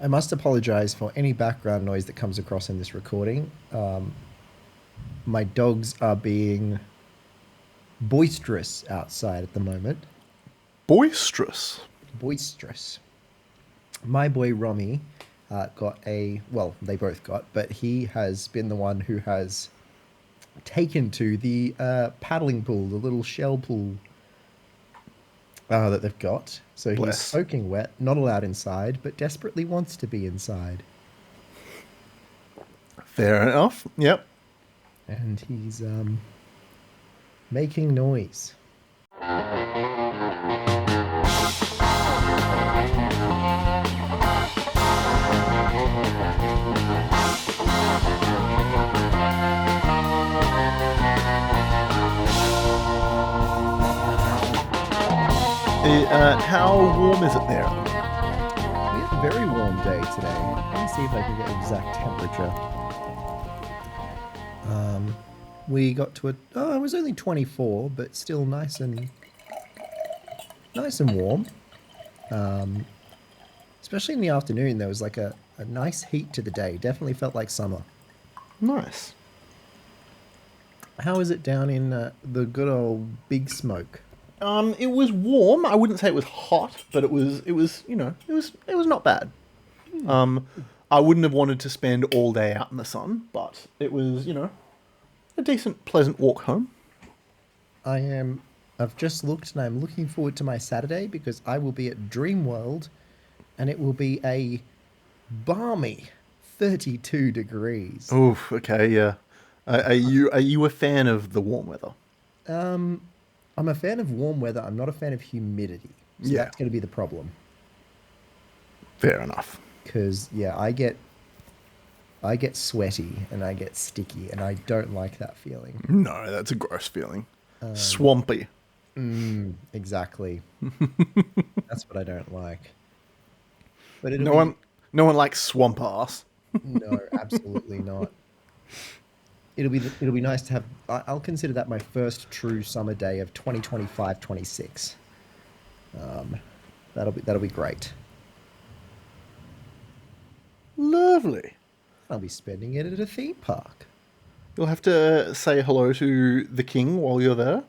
I must apologize for any background noise that comes across in this recording. My dogs are being boisterous outside at the moment. Boisterous. Boisterous. My boy Romy got well, they both got, but he has been the one who has taken to the paddling pool, the little shell pool that they've got. So he's Bless. soaking wet, not allowed inside, but desperately wants to be inside. Fair enough. Yep. And he's making noise. How warm is it there? We had a very warm day today. Let me see if I can get an exact temperature. We got to it was only 24, but still nice and warm. Especially in the afternoon, there was like a nice heat to the day. Definitely felt like summer. Nice. How is it down in the good old Big Smoke? It was warm. I wouldn't say it was hot, but it was not bad. I wouldn't have wanted to spend all day out in the sun, but it was, a decent, pleasant walk home. I am. I've just looked and I'm looking forward to my Saturday because I will be at Dreamworld and it will be a balmy 32 degrees. Oof. Okay. Yeah. Are you a fan of the warm weather? I'm a fan of warm weather. I'm not a fan of humidity. So Yeah. that's going to be the problem. Fair enough. Because yeah, I get sweaty and I get sticky and I don't like that feeling. No, that's a gross feeling. Swampy. Exactly. That's what I don't like. But it'll No be one, no one likes swamp ass. no, absolutely not. It'll be nice to have. I'll consider that my first true summer day of 2025, 26. That'll be great. Lovely. I'll be spending it at a theme park. You'll have to say hello to the king while you're there,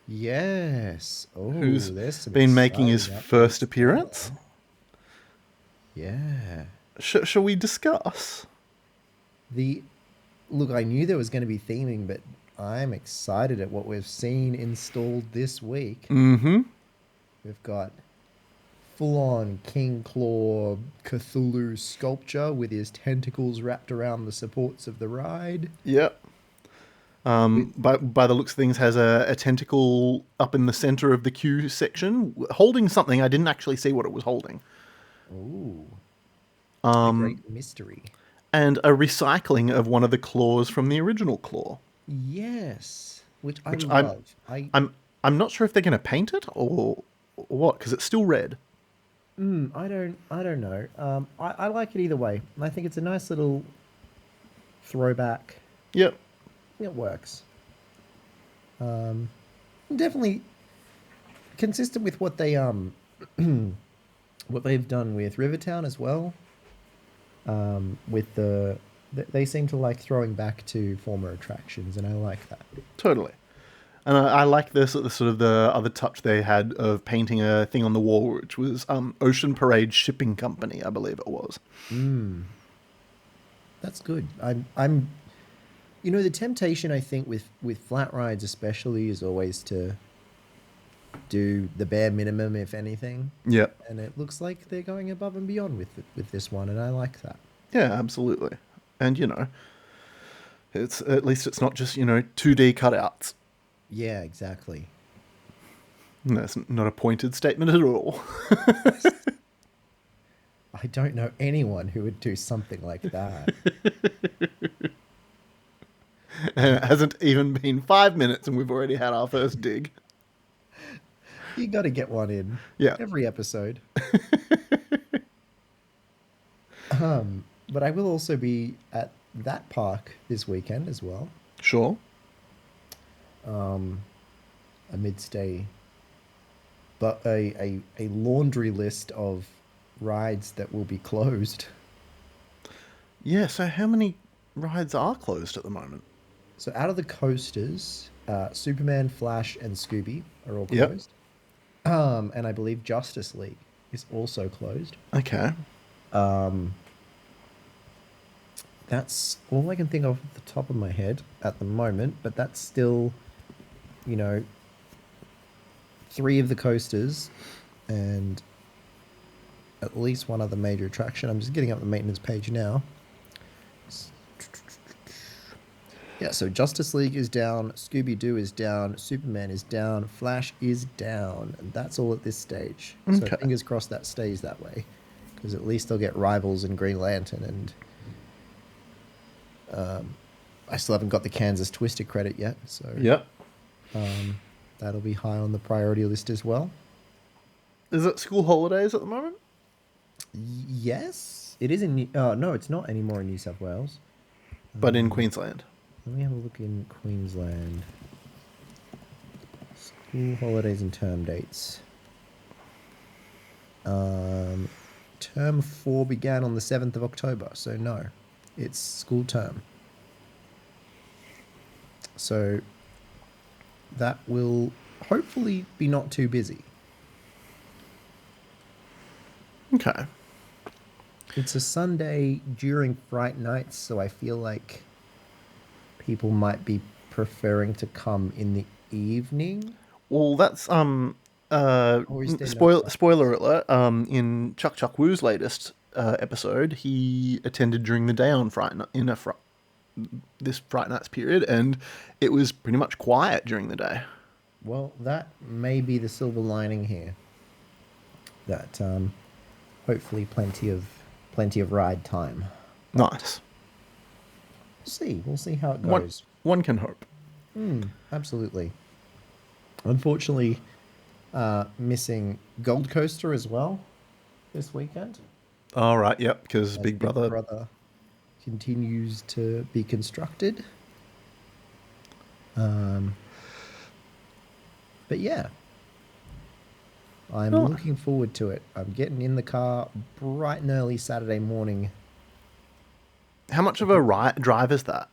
Yes. Oh, who's there's some been making his exciting first updates appearance. there. Yeah. Shall we discuss? The look, I knew there was going to be theming, but I'm excited at what we've seen installed this week. Mm-hmm. We've got full-on King Claw Cthulhu sculpture with his tentacles wrapped around the supports of the ride. Yep. With By the looks of things, has a tentacle up in the center of the queue section, holding something. I didn't actually see what it was holding, ooh, the great mystery. and a recycling of one of the claws from the original claw, Yes, which I which I'm love. I'm I'm not sure if they're going to paint it or what, because it's still red. I don't know. I like it either way. I think it's a nice little throwback. Yep. It works. Definitely consistent with what they've done with Rivertown as well. With they seem to like throwing back to former attractions, and I like that. Totally. And I like this the sort of the other touch they had of painting a thing on the wall, which was Ocean Parade Shipping Company, I believe it was. That's good. The temptation I think with flat rides especially is always to do the bare minimum, if anything. Yep. And it looks like they're going above and beyond with this one, and I like that. Yeah, absolutely. And it's at least it's not just 2D cutouts. Yeah, exactly. That's not a pointed statement at all. I don't know anyone who would do something like that. And it hasn't even been 5 minutes, and we've already had our first dig. You got to get one in Yeah, every episode. But I will also be at that park this weekend as well, sure. amidst a laundry list of rides that will be closed. Yeah, so how many rides are closed at the moment? So out of the coasters, Superman, Flash, and Scooby are all Yep. closed. And I believe Justice League is also closed. Okay. That's all I can think of at the top of my head at the moment, but that's still, you know, three of the coasters and at least one other major attraction. I'm just getting up the maintenance page now. Yeah, so Justice League is down, Scooby Doo is down, Superman is down, Flash is down, and that's all at this stage. So Okay. fingers crossed that stays that way, because at least they'll get Rivals and Green Lantern, and I still haven't got the Kansas Twister credit yet, so Yep. that'll be high on the priority list as well. Is it school holidays at the moment? Yes, it is in. No, it's not anymore in New South Wales. But in Queensland. Let me have a look in Queensland. School holidays and term dates. Term 4 began on the 7th of October, so no, it's school term. So that will hopefully be not too busy. Okay. It's a Sunday during Fright Nights, so I feel like people might be preferring to come in the evening. Well, that's Or is there no Fright spoiler alert. In Chuck Chuck Woo's latest episode, he attended during the day on this Fright Nights period, and it was pretty much quiet during the day. Well, that may be the silver lining here. That hopefully plenty of ride time. Nice. We'll see how it One goes. one can hope. Absolutely. Unfortunately, missing Gold Coaster as well this weekend. All right. Yep. Because As Big Brother. continues to be constructed. But yeah, I'm Oh. looking forward to it. I'm getting in the car bright and early Saturday morning. How much of a drive is that?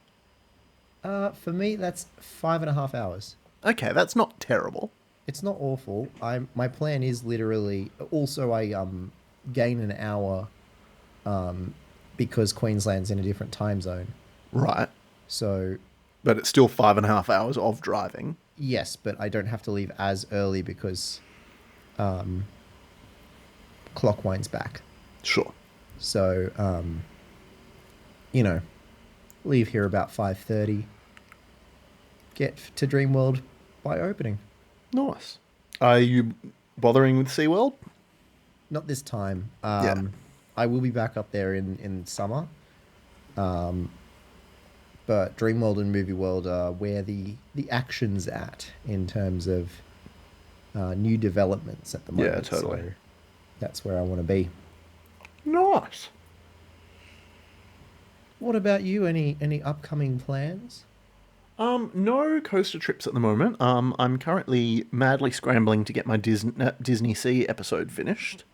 For me, that's 5.5 hours. Okay, that's not terrible. It's not awful. My plan is literally also I gain an hour because Queensland's in a different time zone. Right. So But it's still 5.5 hours of driving. yes, but I don't have to leave as early because clock winds back. Sure. So leave here about 5:30. Get to Dreamworld by opening. Nice. Are you bothering with SeaWorld? Not this time. Yeah. I will be back up there in summer. But Dreamworld and Movie World are where the action's at in terms of new developments at the moment. Yeah, totally. So that's where I want to be. Nice. What about you? Any upcoming plans? No coaster trips at the moment. I'm currently madly scrambling to get my Disney Sea episode finished.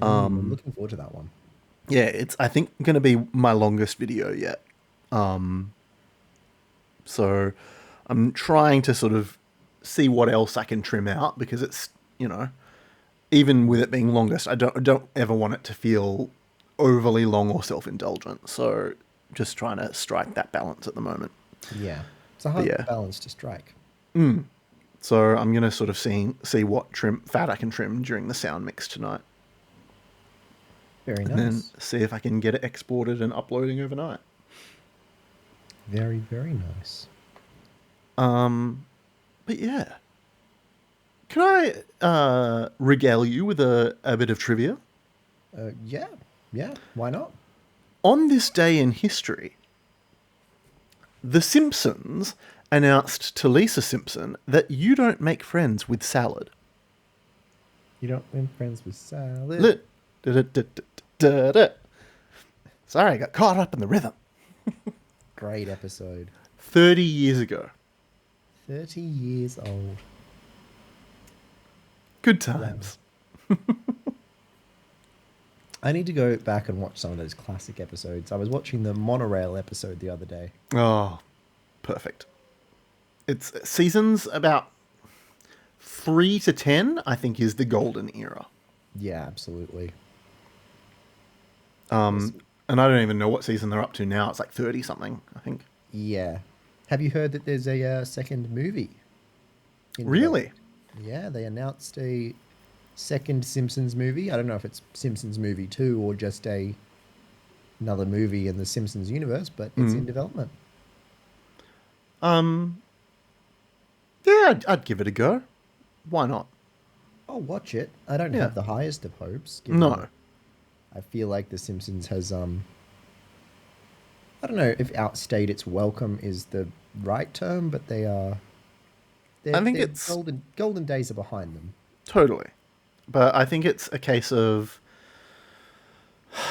I'm looking forward to that one. Yeah, it's I think going to be my longest video yet. So I'm trying to sort of see what else I can trim out because it's even with it being longest, I don't ever want it to feel overly long or self-indulgent. So just trying to strike that balance at the moment. Yeah, it's a hard yeah. balance to strike. So I'm gonna sort of see what fat I can trim during the sound mix tonight, Very and then nice. see if I can get it exported and uploading overnight. Very, very nice. But yeah, can I regale you with a bit of trivia? Yeah. Why not? On this day in history, The Simpsons announced to Lisa Simpson that you don't make friends with salad. You don't win friends with salad. Lit. Da-da-da-da-da-da. Sorry, I got caught up in the rhythm. Great episode. 30 years ago. 30 years old. Good times. I need to go back and watch some of those classic episodes. I was watching the monorail episode the other day. Oh, perfect. It's seasons about 3 to 10, I think, is the golden era. Yeah, absolutely. Yes. And I don't even know what season they're up to now. It's like 30 something, I think. Yeah. Have you heard that there's a second movie in Really? development? Yeah, they announced a second Simpsons movie. I don't know if it's Simpsons movie 2 or just another movie in the Simpsons universe, but it's in development. Yeah, I'd give it a go. Why not? I'll watch it. I don't Yeah. have the highest of hopes, given that No. I feel like the Simpsons has I don't know if outstayed its welcome is the right term, but they are I think their it's golden days are behind them. totally. But I think it's a case of,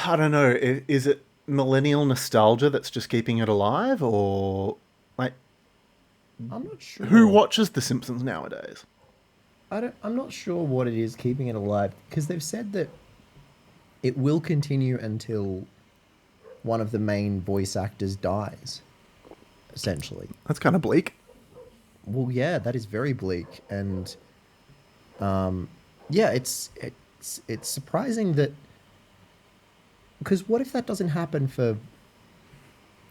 I don't know, is it millennial nostalgia that's just keeping it alive? Or, like, I'm not who sure. watches The Simpsons nowadays? I'm not sure what it is keeping it alive because they've said that it will continue until one of the main voice actors dies, essentially. That's kind of bleak. Well, yeah, that is very bleak, and yeah, it's surprising that because what if that doesn't happen for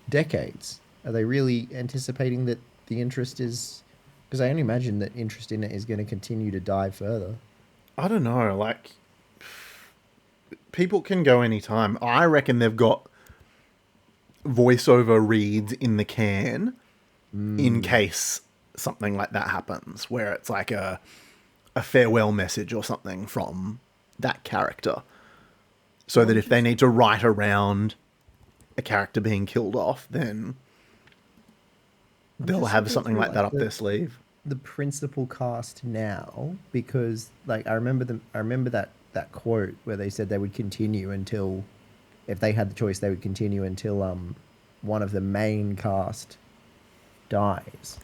decades? Are they really anticipating that the interest is? Because I only imagine that interest in it is going to continue to die further. I don't know. Like, people can go anytime. I reckon they've got voiceover reads in the can in case something like that happens, where it's like a farewell message or something from that character. So What that would if you they need to write around a character being killed off, then I'm they'll just have looking something through like that like up their sleeve. the principal cast now because like I remember that quote where they said they would continue until if they had the choice they would continue until one of the main cast dies.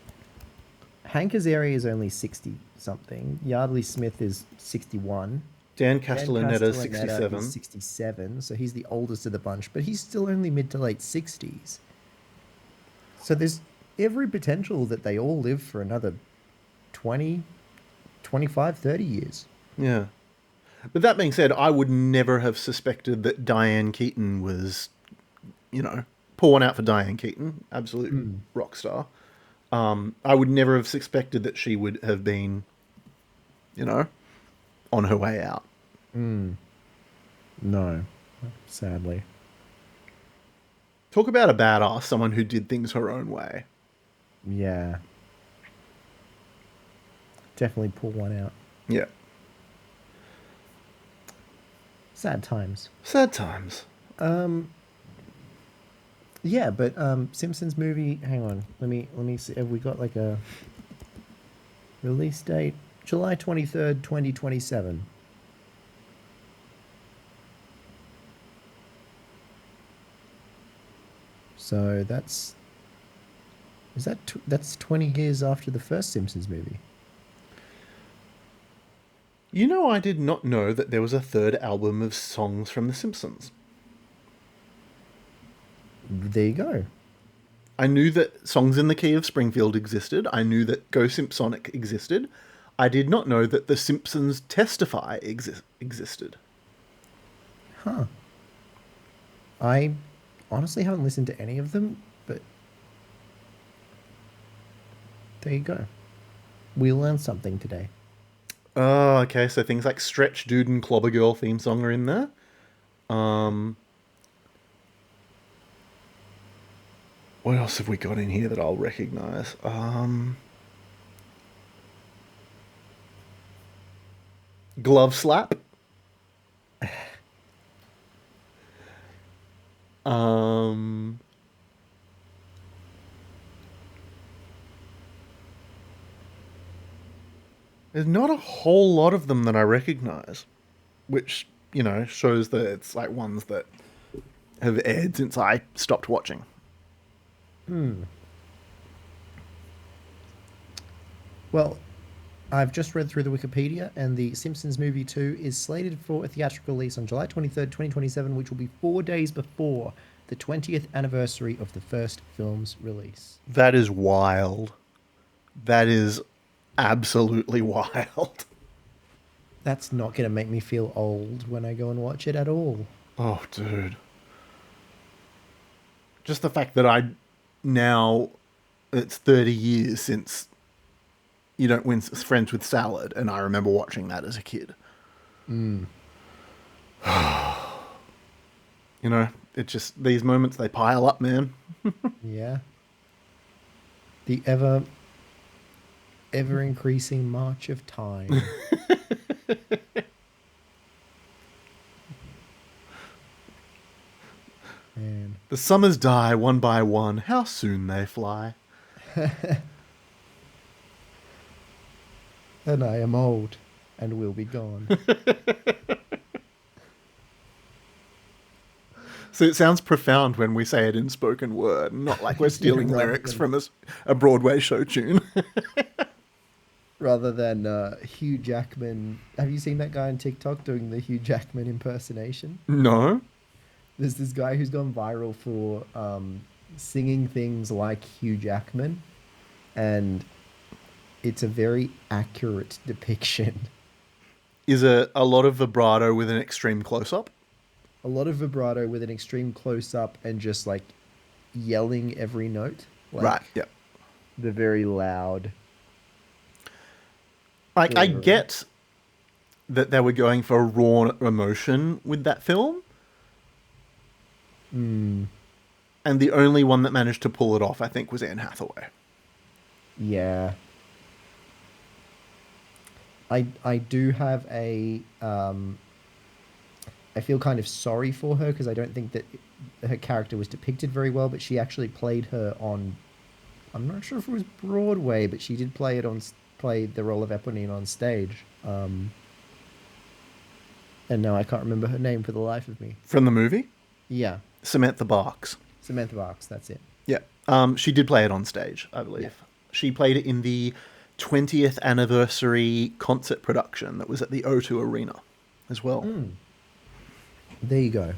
Hank Azaria is only 60 something. Yardley Smith is 61. Dan Dan Castellaneta, Castellaneta is 67. 67, so he's the oldest of the bunch, but he's still only mid to late 60s. So there's every potential that they all live for another 20, 25, 30 years. Yeah. But that being said, I would never have suspected that Diane Keaton was, pour one out for Diane Keaton, absolute rock star. I would never have suspected that she would have been, you know, on her way out. No, sadly. Talk about a badass, someone who did things her own way. Yeah. Definitely pull one out. Yeah. Sad times. Sad times. Yeah, but Simpsons movie. Hang on, let me see. Have we got like a release date? July 23rd, 2027. So that's 20 years after the first Simpsons movie. You know, I did not know that there was a third album of songs from The Simpsons. There you go. I knew that Songs in the Key of Springfield existed. I knew that Go Simpsonic existed. I did not know that The Simpsons Testify existed. Huh. I honestly haven't listened to any of them, but there you go. We learned something today. Oh, okay. So things like Stretch Dude and Clobber Girl theme song are in there. What else have we got in here that I'll recognize? Glove Slap. Um, there's not a whole lot of them that I recognize, which, shows that it's like ones that have aired since I stopped watching. Well, I've just read through the Wikipedia, and the Simpsons movie 2 is slated for a theatrical release on July 23rd, 2027, which will be 4 days before the 20th anniversary of the first film's release. That is wild. That is absolutely wild. That's not going to make me feel old when I go and watch it at all. Oh, dude. Just the fact that I now, it's 30 years since You Don't Win Friends with Salad, and I remember watching that as a kid. You know, it's just these moments, they pile up, man. Yeah. The ever increasing march of time. Man. The summers die one by one. How soon they fly. And I am old and will be gone. So it sounds profound when we say it in spoken word, not like we're stealing Rather lyrics than- from a Broadway show tune. Rather than Hugh Jackman. Have you seen that guy on TikTok doing the Hugh Jackman impersonation? No? There's this guy who's gone viral for singing things like Hugh Jackman, and it's a very accurate depiction. Is a lot of vibrato with an extreme close up? A lot of vibrato with an extreme close up and just like yelling every note. Like Right, yeah. the very loud. Like, I Yeah. get that they were going for raw emotion with that film, Mm, and the only one that managed to pull it off, I think, was Anne Hathaway. yeah. I do have a I feel kind of sorry for her because I don't think that her character was depicted very well, but she actually played her on. I'm not sure if it was Broadway, but she did play it on play the role of Eponine on stage. And now I can't remember her name for the life of me. From the movie? Yeah, Samantha Barks. Samantha Barks. That's it. Yeah. She did play it on stage, I believe. Yeah. She played it in the 20th anniversary concert production that was at the O2 Arena as well. There you go.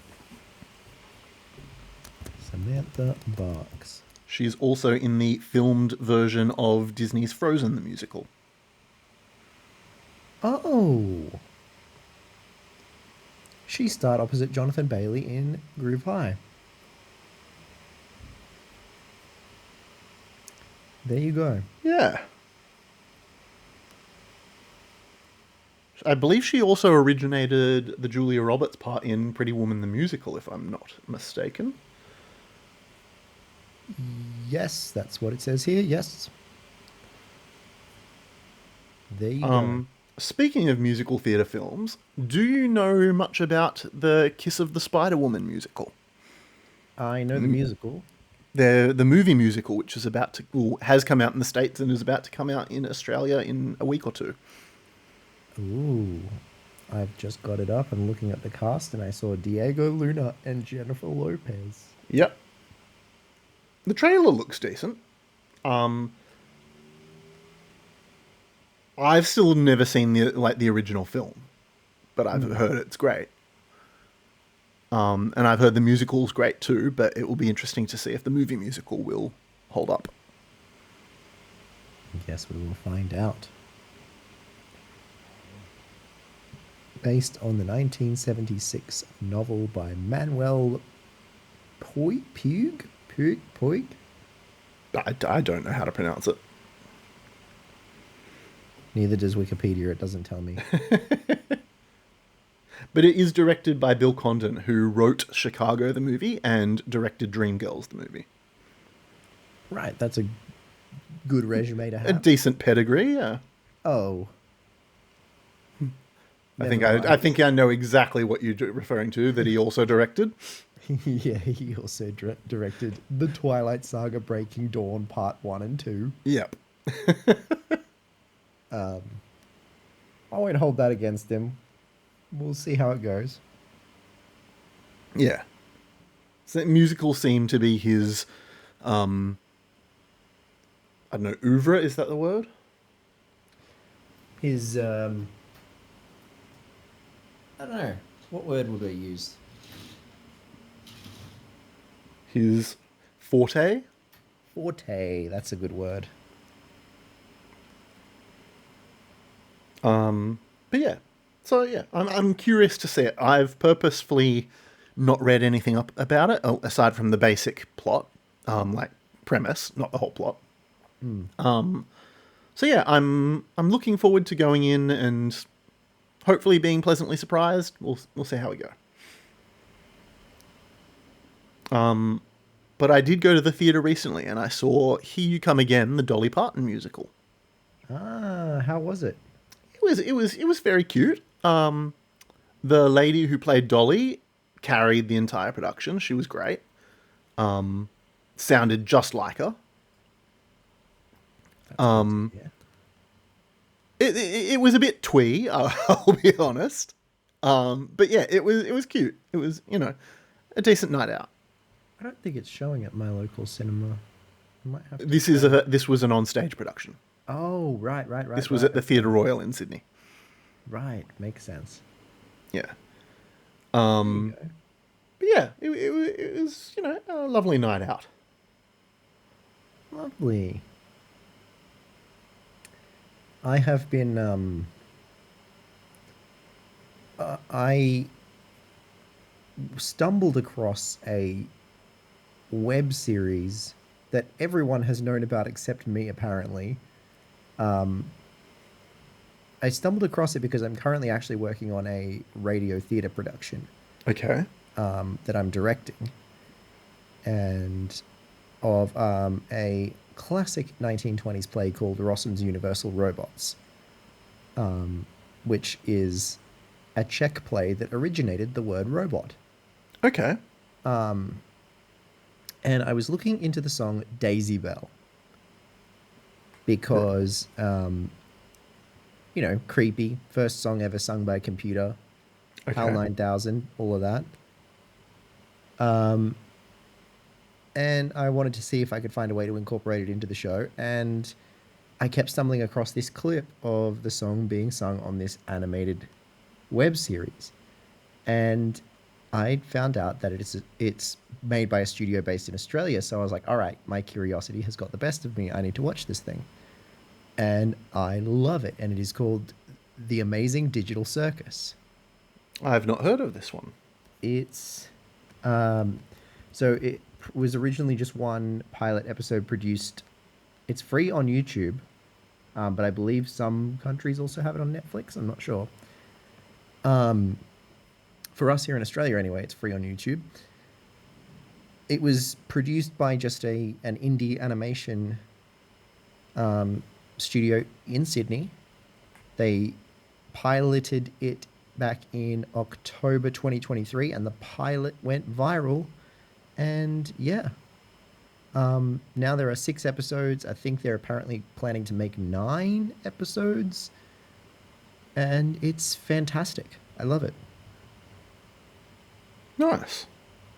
Samantha Barks. She's also in the filmed version of Disney's Frozen the musical. Oh. She starred opposite Jonathan Bailey in Groove High. There you go. Yeah. I believe she also originated the Julia Roberts part in Pretty Woman the Musical, if I'm not mistaken. Yes, that's what it says here. Yes. There you go. Speaking of musical theatre films, do you know much about the Kiss of the Spider-Woman musical? I know the musical. The movie musical, which is about to has come out in the States and is about to come out in Australia in a week or two. Ooh. I've just got it up and looking at the cast, and I saw Diego Luna and Jennifer Lopez. Yep. The trailer looks decent. I've still never seen the original film, but I've heard it's great. And I've heard the musical's great too, but it will be interesting to see if the movie musical will hold up. Guess we will find out. Based on the 1976 novel by Manuel Puig? I don't know how to pronounce it. Neither does Wikipedia, it doesn't tell me. But it is directed by Bill Condon, who wrote Chicago the movie and directed Dreamgirls the movie. Right, that's a good resume to A have. decent pedigree, yeah. Oh. I Never think I know exactly what you're referring to, that he also directed. Yeah, he also directed The Twilight Saga Breaking Dawn Part 1 and 2. Yep. I won't hold that against him. We'll see how it goes. Yeah. So musicals seem to be his, I don't know, oeuvre, is that the word? his I don't know what word would I use. His forte. Forte. That's a good word. But yeah, so yeah, I'm curious to see it. I've purposefully not read anything up about it aside from the basic plot, like premise, not the whole plot. Mm. So yeah, I'm looking forward to going in and hopefully being pleasantly surprised. We'll see how we go. But I did go to the theater recently and I saw Here You Come Again, the Dolly Parton musical. Ah, how was it? It was very cute. The lady who played Dolly carried the entire production. She was great. Sounded just like her. That's good to hear. It was a bit twee, I'll be honest. But yeah, it was cute. It was a decent night out. I don't think it's showing at my local cinema. I might have to This was an onstage production. Oh, right, right, right, This was right. at the Theatre Royal in Sydney. Right, makes sense. Yeah. There you go. But yeah, it was a lovely night out. Lovely. I have been I stumbled across a web series that everyone has known about except me apparently. I stumbled across it because I'm currently actually working on a radio theatre production Okay. that I'm directing, and of a classic 1920s play called Rossum's Universal Robots, which is a Czech play that originated the word robot. Okay. And I was looking into the song Daisy Bell R- because, creepy, first song ever sung by a computer, HAL Okay. 9000, all of that. Um, and I wanted to see if I could find a way to incorporate it into the show. And I kept stumbling across this clip of the song being sung on this animated web series. And I found out that it's made by a studio based in Australia. So I was like, all right, my curiosity has got the best of me. I need to watch this thing. And I love it. And it is called The Amazing Digital Circus. I've not heard of this one. It's um, so it was originally just one pilot episode produced. It's free on YouTube, but I believe some countries also have it on Netflix. I'm not sure. For us here in Australia, anyway, it's free on YouTube. It was produced by just a an indie animation studio in Sydney. They piloted it back in October 2023, and the pilot went viral. And yeah, now there are 6 episodes. I think they're apparently planning to make 9 episodes, and it's fantastic. I love it. Nice.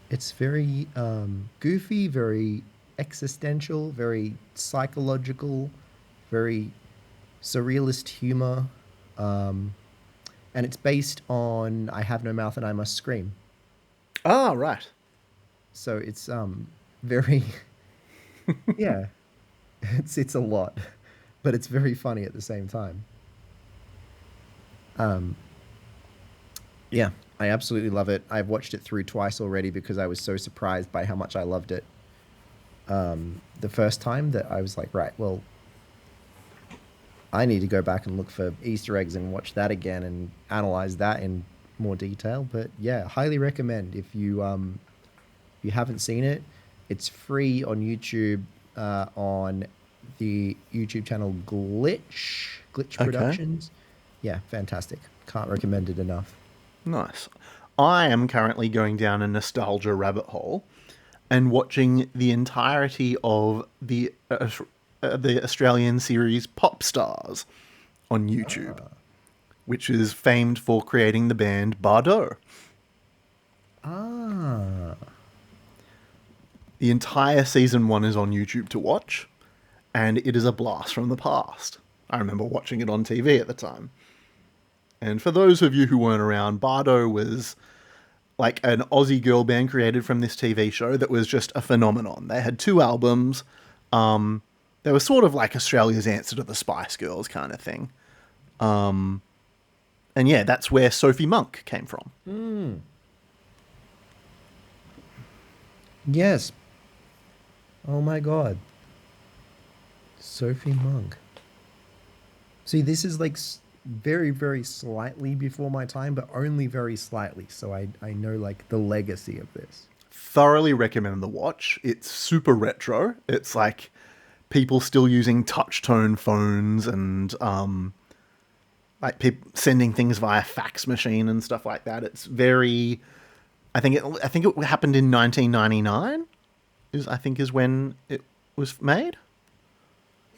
It's very goofy, very existential, very psychological, very surrealist humor. Um, and it's based on I Have No Mouth and I Must Scream. Ah, right. So it's very yeah, it's a lot, but it's very funny at the same time. Um, yeah, I absolutely love it. I've watched it through twice already because I was so surprised by how much I loved it the first time that I was like, right, well, I need to go back and look for Easter eggs and watch that again and analyze that in more detail. But yeah, highly recommend if you haven't seen it. It's free on YouTube on the YouTube channel Glitch Okay. Productions. Yeah, fantastic. Can't recommend it enough. Nice. I am currently going down a nostalgia rabbit hole and watching the entirety of the Australian series Pop Stars on YouTube, which is famed for creating the band Bardot. Ah, The entire season 1 is on YouTube to watch, and it is a blast from the past. I remember watching it on TV at the time. And for those of you who weren't around, Bardo was like an Aussie girl band created from this TV show that was just a phenomenon. They had 2 albums. They were sort of like Australia's answer to the Spice Girls kind of thing. And yeah, that's where Sophie Monk came from. Yes. Oh my god. Sophie Monk. See, this is like very, very slightly before my time, but only very slightly. So I know like the legacy of this. Thoroughly recommend the watch. It's super retro. It's like people still using touch tone phones and like people sending things via fax machine and stuff like that. It's very. I think it happened in 1999. Is when it was made.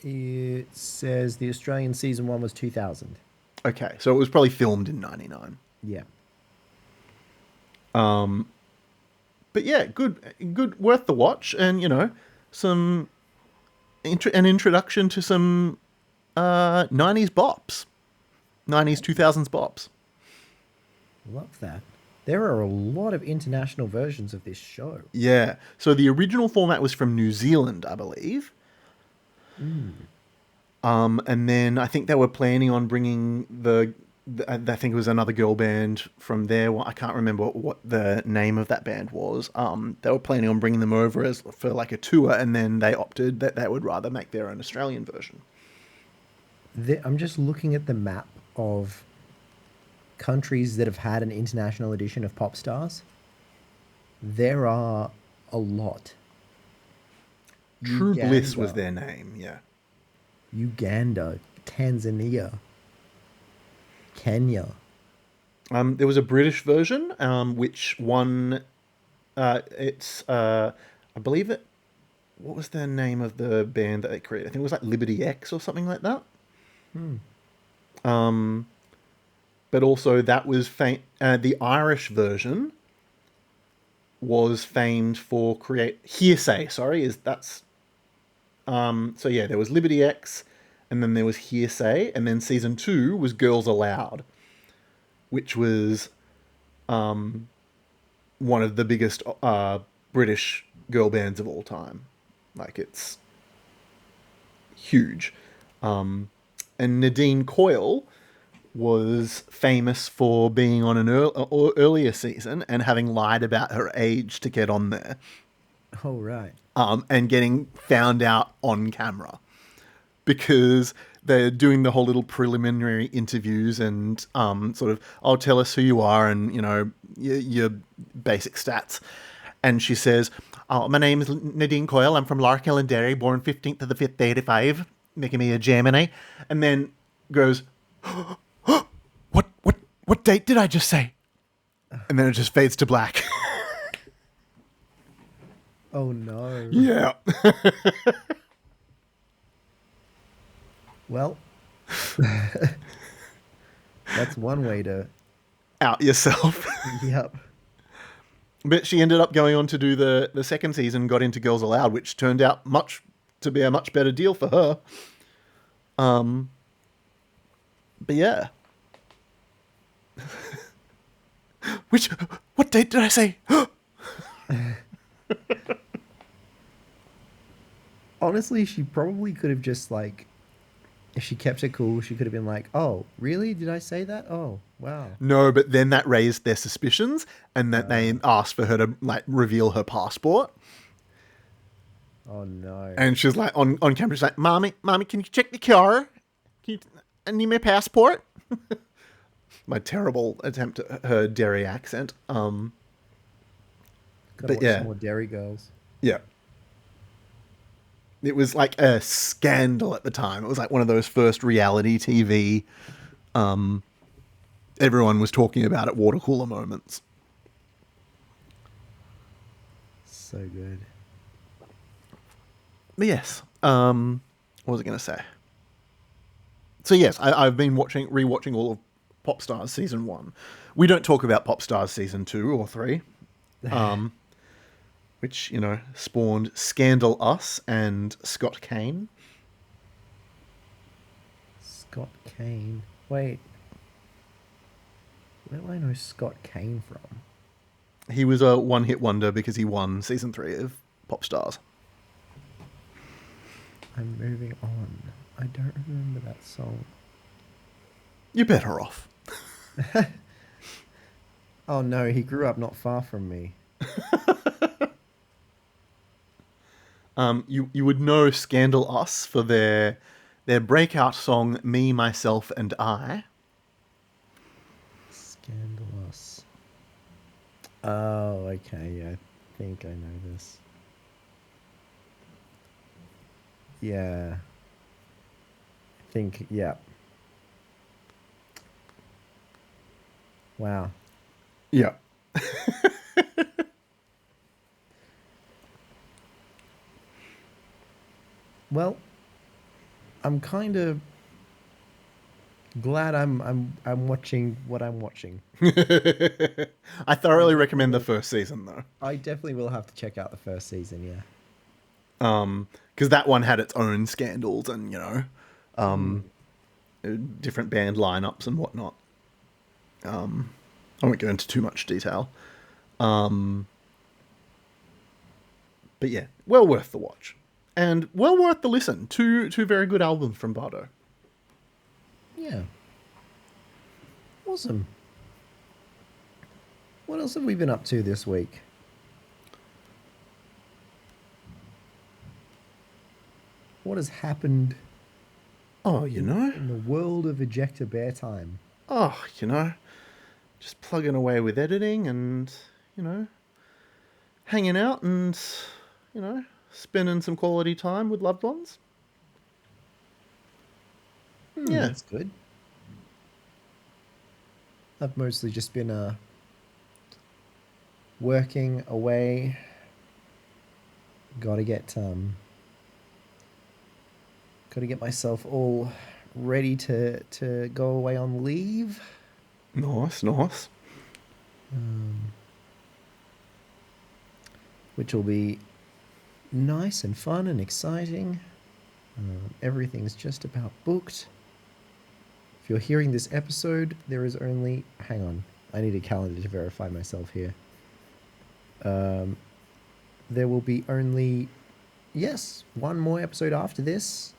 It says the Australian season one was 2000. Okay, so it was probably filmed in 99. Yeah. But yeah, good, worth the watch, and some an introduction to some 90s bops, 90s 2000s bops. Love that. There are a lot of international versions of this show. Yeah, so the original format was from New Zealand, I believe. And then I think they were planning on bringing I think it was another girl band from there. Well, I can't remember what the name of that band was. They were planning on bringing them over for like a tour, and then they opted that they would rather make their own Australian version. I'm just looking at the map of countries that have had an international edition of Pop Stars. There are a lot. True Bliss was Uganda, their name, yeah. Uganda, Tanzania, Kenya. There was a British version, which won. I believe it. What was the name of the band that they created? I think it was like Liberty X or something like that. But also that was the Irish version was famed for Hearsay. Sorry, so yeah, there was Liberty X, and then there was Hearsay, and then season 2 was Girls Aloud, which was one of the biggest British girl bands of all time. Like, it's huge. And Nadine Coyle was famous for being on an earlier season and having lied about her age to get on there. Oh, right. And getting found out on camera because they're doing the whole little preliminary interviews and sort of, oh, tell us who you are and, your basic stats. And she says, oh, my name is Nadine Coyle. I'm from Larkhill and Derry, born 15th of the 5th, 85, making me a Gemini. And then goes, what date did I just say? And then it just fades to black. Oh, no. Yeah. Well, that's one way to... Out yourself. Yep. But she ended up going on to do the second season, got into Girls Aloud, which turned out to be a much better deal for her. But yeah. What date did I say? Honestly, she probably could have just like, if she kept it cool, she could have been like, oh, really? Did I say that? Oh, wow. No, but then that raised their suspicions, and that they asked for her to like reveal her passport. Oh, no. And she's like on camera, she's like, Mommy, can you check the car? I need my passport. My terrible attempt at her Derry accent. Gotta but watch yeah. some more Dairy Girls. Yeah. It was like a scandal at the time. It was like one of those first reality TV. Everyone was talking about it, water cooler moments. So good. But yes. What was I going to say? So yes, I've been rewatching all of Pop Stars season 1. We don't talk about Pop Stars season 2 or 3. Which, spawned Scandal Us and Scott Kane. Scott Kane. Wait, where do I know Scott Kane from? He was a one-hit wonder because he won season 3 of Pop Stars. I'm moving on. I don't remember that song. You're better off. Oh no, he grew up not far from me. You would know Scandal Us for their breakout song "Me, Myself, and I." Scandalous. Oh, okay. Yeah, I think I know this. Yeah, I think. Yeah. Wow. Yeah. Well, I'm kind of glad I'm watching what I'm watching. I I thoroughly definitely recommend the will. first season though, I definitely will have to check out the first season. Yeah. because that one had its own scandals and Hmm. different band lineups and whatnot. I won't go into too much detail, but yeah, well worth the watch, and well worth the listen. Two very good albums from Bardo. Yeah. Awesome. What else have we been up to this week? What has happened Oh, in the world of ejector bear time? oh, just plugging away with editing and you know hanging out and you know spending some quality time with loved ones. Hmm, Yeah. that's good. I've mostly just been working away. Got to get myself all ready to go away on leave, Nice, nice. um, which will be nice and fun and exciting. Everything's just about booked. If you're hearing this episode, there is only. Hang on, I need a calendar to verify myself here. Um, there will be only, yes, one more episode after this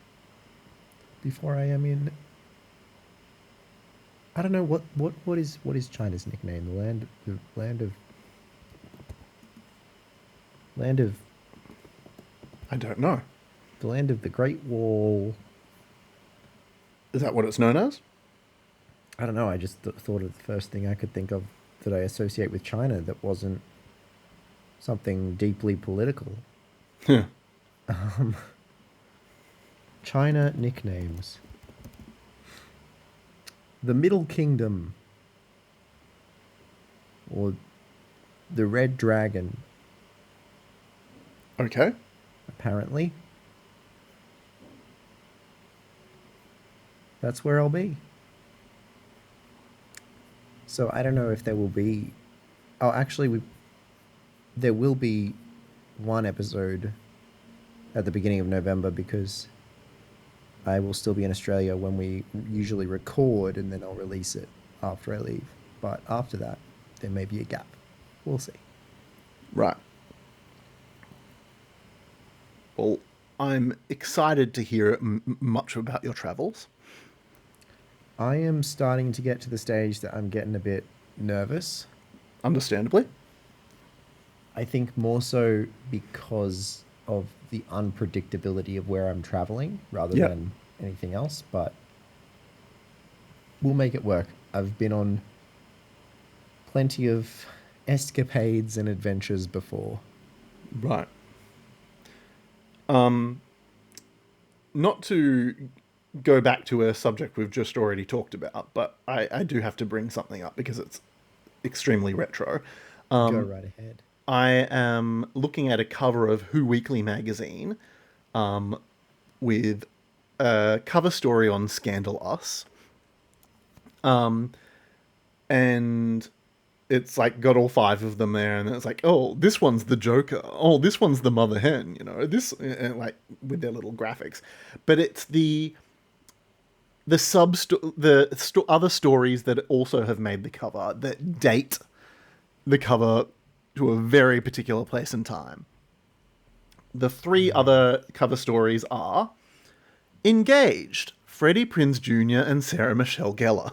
before I am in. I don't know what is China's nickname. The land of I don't know. the land of the Great Wall. Is that what it's known as? I don't know. I just thought of the first thing I could think of that I associate with China that wasn't something deeply political. Yeah. China nicknames. The Middle Kingdom, or the Red Dragon, Okay. apparently. That's where I'll be. So I don't know if there will be. Oh, actually, there will be one episode at the beginning of November because I will still be in Australia when we usually record, and then I'll release it after I leave. But after that, there may be a gap. We'll see. Right. Well, I'm excited to hear much about your travels. I am starting to get to the stage that I'm getting a bit nervous. Understandably. I think more so because of the unpredictability of where I'm traveling rather Yeah. than anything else, but we'll make it work. I've been on plenty of escapades and adventures before. Right. Not to go back to a subject we've just already talked about, but I do have to bring something up because it's extremely retro. Go right ahead. I am looking at a cover of Who Weekly magazine with a cover story on Scandal Us. And it's like got all 5 of them there, and it's like, oh, this one's the Joker. Oh, this one's the Mother Hen. This like with their little graphics, but it's other stories that also have made the cover that date the cover to a very particular place and time. The three other cover stories are Engaged, Freddie Prinze Jr. and Sarah Michelle Gellar.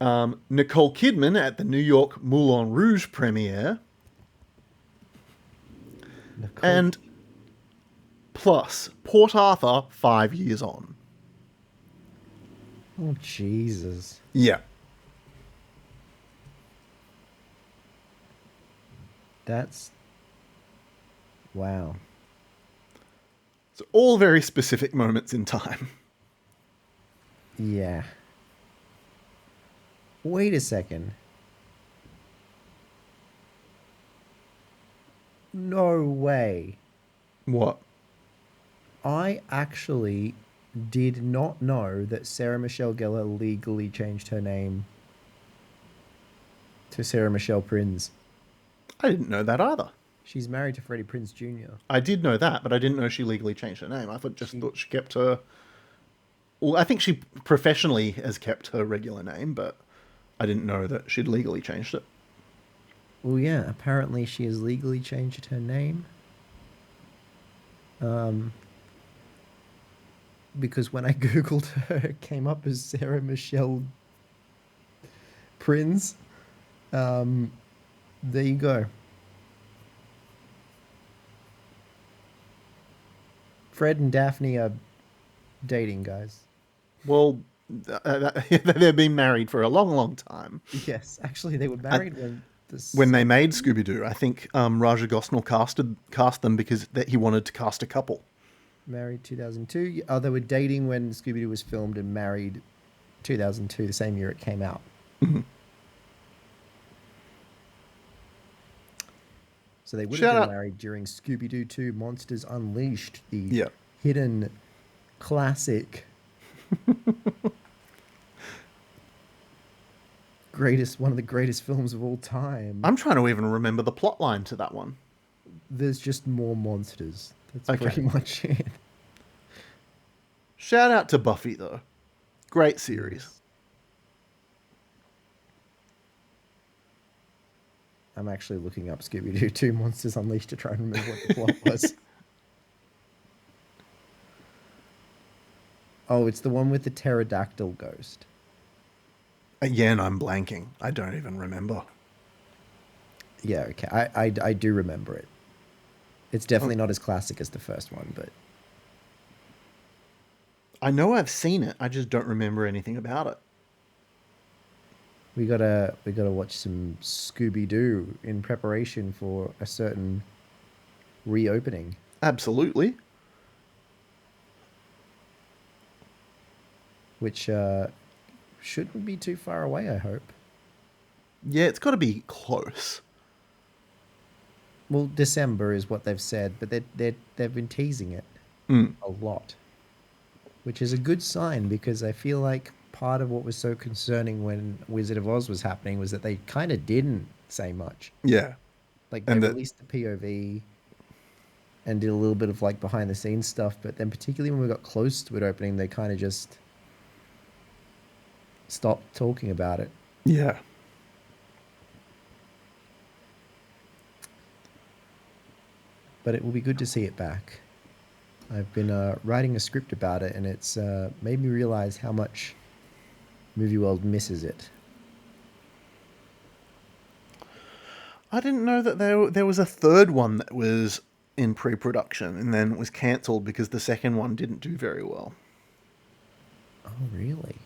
Nicole Kidman at the New York Moulin Rouge premiere. Nicole. And plus Port Arthur 5 years on. Oh, Jesus. Yeah. That's... Wow. So all very specific moments in time. Yeah. Wait a second. No way. What? I actually did not know that Sarah Michelle Gellar legally changed her name to Sarah Michelle Prinz. I didn't know that either. She's married to Freddie Prinze Jr. I did know that, but I didn't know she legally changed her name. I thought she kept her. Well, I think she professionally has kept her regular name, but I didn't know that she'd legally changed it. Well, yeah, apparently she has legally changed her name. Because when I googled her, it came up as Sarah Michelle Prinz. There you go. Fred and Daphne are dating, guys. Well, they've been married for a long, long time. Yes, actually, they were married when this. When they made Scooby Doo, I think Raja Gosnell cast them because he wanted to cast a couple. Married 2002. Oh, they were dating when Scooby Doo was filmed and married 2002, the same year it came out. So they would have been married during Scooby Doo 2 Monsters Unleashed, the hidden classic. One of the greatest films of all time. I'm trying to even remember the plot line to that one. There's just more monsters. That's pretty much it. Shout out to Buffy, though. Great series. I'm actually looking up Scooby-Doo 2 Monsters Unleashed to try and remember what the plot was. Oh, it's the one with the pterodactyl ghost. Again, I'm blanking. I don't even remember. Yeah, okay. I do remember it. It's definitely not as classic as the first one, but... I know I've seen it. I just don't remember anything about it. We gotta watch some Scooby-Doo in preparation for a certain reopening. Absolutely. Which shouldn't be too far away, I hope. Yeah, it's got to be close. Well, December is what they've said, but they've been teasing it a lot, which is a good sign because I feel like part of what was so concerning when Wizard of Oz was happening was that they kind of didn't say much. Yeah. Like they released the POV and did a little bit of like behind the scenes stuff, but then particularly when we got close to it opening, they kind of just stopped talking about it. Yeah. But it will be good to see it back. I've been writing a script about it, and it's made me realize how much Movie World misses it. I didn't know that there was a third one that was in pre-production and then was cancelled because the second one didn't do very well. Oh, really?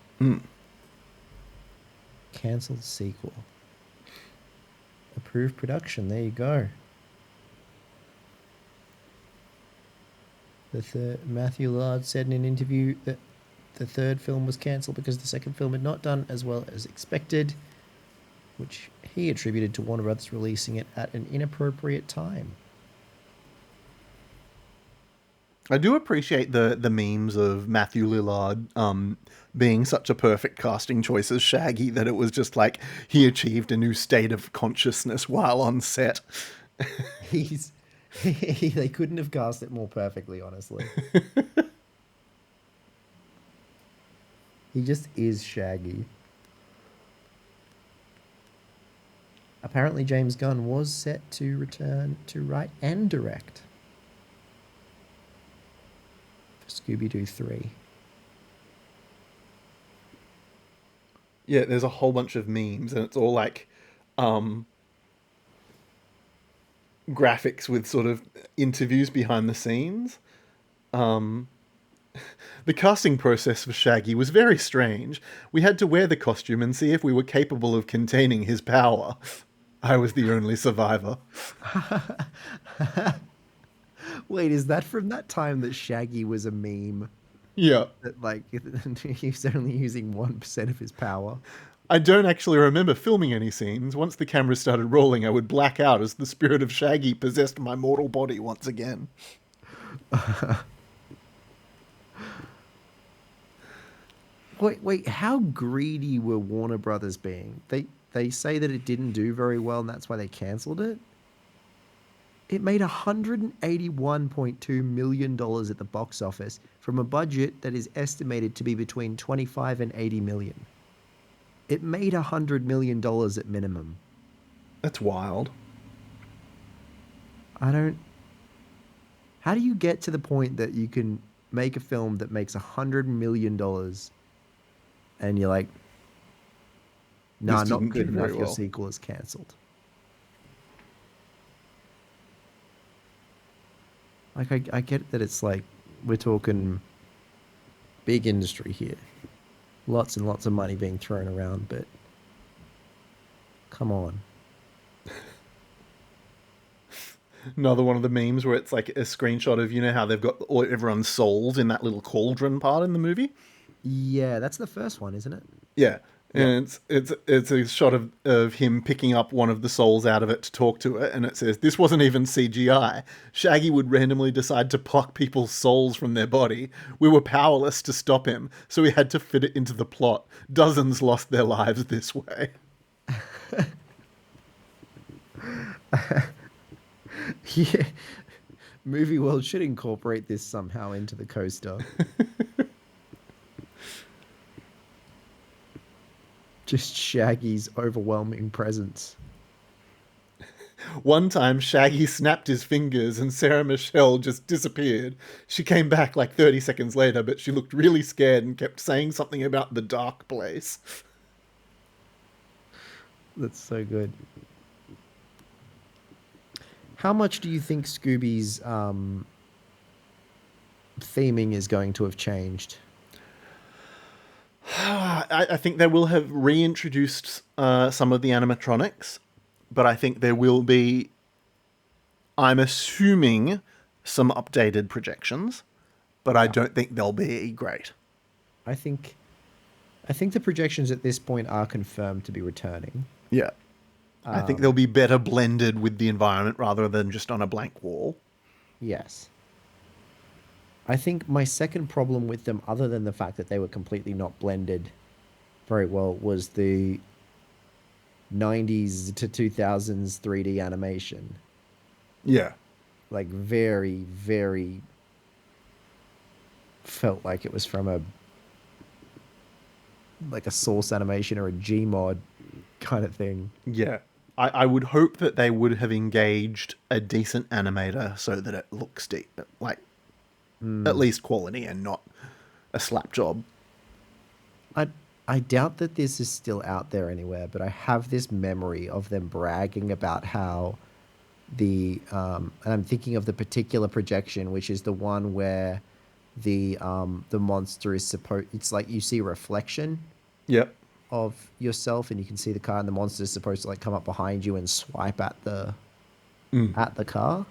Cancelled sequel. Approved production. There you go. Matthew Lillard said in an interview that the third film was cancelled because the second film had not done as well as expected, which he attributed to Warner Brothers releasing it at an inappropriate time. I do appreciate the memes of Matthew Lillard being such a perfect casting choice as Shaggy that it was just like he achieved a new state of consciousness while on set. He's They couldn't have cast it more perfectly, honestly. He just is Shaggy. Apparently, James Gunn was set to return to write and direct for Scooby Doo 3. Yeah, there's a whole bunch of memes, and it's all like um, graphics with sort of interviews behind the scenes. The casting process for Shaggy was very strange. We had to wear the costume and see if we were capable of containing his power. I was the only survivor. Wait, is that from that time that Shaggy was a meme? Yeah. That, like, he's only using 1% of his power? I don't actually remember filming any scenes. Once the cameras started rolling, I would black out as the spirit of Shaggy possessed my mortal body once again. Wait, how greedy were Warner Brothers being? They say that it didn't do very well and that's why they cancelled it. It made $181.2 million at the box office from a budget that is estimated to be between 25 and 80 million. It made $100 million at minimum. That's wild. I don't. How do you get to the point that you can make a film that makes $100 million and you're like, This nah, not didn't do good very enough, your well. sequel is cancelled? Like, I get that it's like, we're talking big industry here. Lots and lots of money being thrown around, but come on. Another one of the memes where it's like a screenshot of, you know how they've got all everyone's souls in that little cauldron part in the movie. Yeah, that's the first one, isn't it? Yeah, Yep. and it's a shot of him picking up one of the souls out of it to talk to it, and it says this wasn't even CGI. Shaggy would randomly decide to pluck people's souls from their body. We were powerless to stop him, so we had to fit it into the plot. Dozens lost their lives this way. Yeah. Movie World should incorporate this somehow into the coaster. Just Shaggy's overwhelming presence. One time, Shaggy snapped his fingers and Sarah Michelle just disappeared. She came back like 30 seconds later, but she looked really scared and kept saying something about the dark place. That's so good. How much do you think Scooby's theming is going to have changed? I think they will have reintroduced some of the animatronics, but I think there will be, I'm assuming, some updated projections, but I Yeah. don't think they'll be great. I think I think the projections at this point are confirmed to be returning. Yeah. I think they'll be better blended with the environment rather than just on a blank wall. Yes. I think my second problem with them, other than the fact that they were completely not blended very well, was the 90s to 2000s 3D animation. Yeah. Like, very, very felt like it was from a like a source animation or a Gmod kind of thing. Yeah. I would hope that they would have engaged a decent animator so that it looks like at least quality and not a slap job. I I doubt that this is still out there anywhere, but I have this memory of them bragging about how and I'm thinking of the particular projection, which is the one where the monster is supposed, it's like you see a reflection Yep. of yourself and you can see the car, and the monster is supposed to like come up behind you and swipe at the car.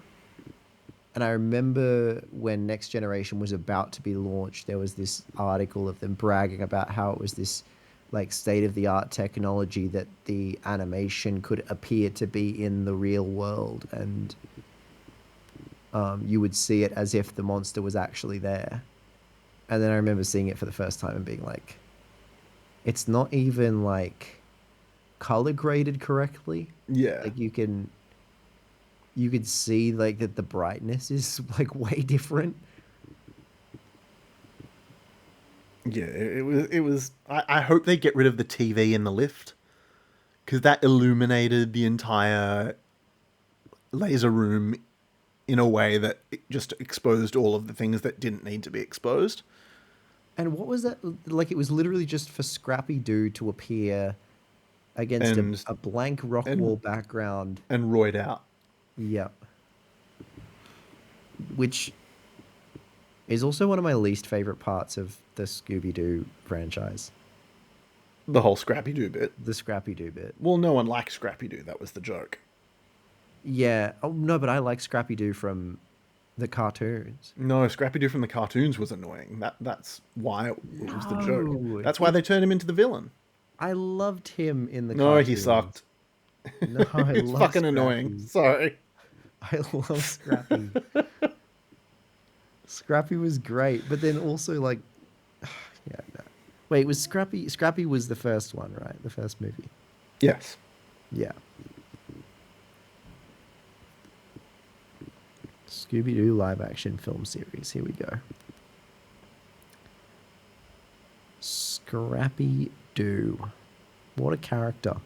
And I remember when Next Generation was about to be launched, there was this article of them bragging about how it was this like state of the art technology that the animation could appear to be in the real world, and you would see it as if the monster was actually there. And then I remember seeing it for the first time and being like, it's not even like color graded correctly. Yeah. Like, you can you could see like that the brightness is like way different. Yeah, it was. I hope they get rid of the TV in the lift because that illuminated the entire laser room in a way that it just exposed all of the things that didn't need to be exposed. And what was that? Like it was literally just for Scrappy Doo to appear against And a blank rock and wall background. and roid out Yep. Which is also one of my least favorite parts of the Scooby Doo franchise. the whole Scrappy Doo bit. The Scrappy Doo bit. Well, no one liked Scrappy Doo. That was the joke. Yeah. Oh no, but I like Scrappy Doo from the cartoons. No, Scrappy Doo from the cartoons was annoying. That's why it was the joke. No, That's why they turned him into the villain. I loved him in the No, he cartoons. sucked. No, I It's love fucking annoying. Scrappy. Sorry. I love Scrappy. Scrappy was great, but then also like, yeah, no. Wait, was Scrappy? Scrappy was the first one, right? The first movie. Yes. Yeah. Scooby Doo live action film series. Here we go. Scrappy Doo. What a character.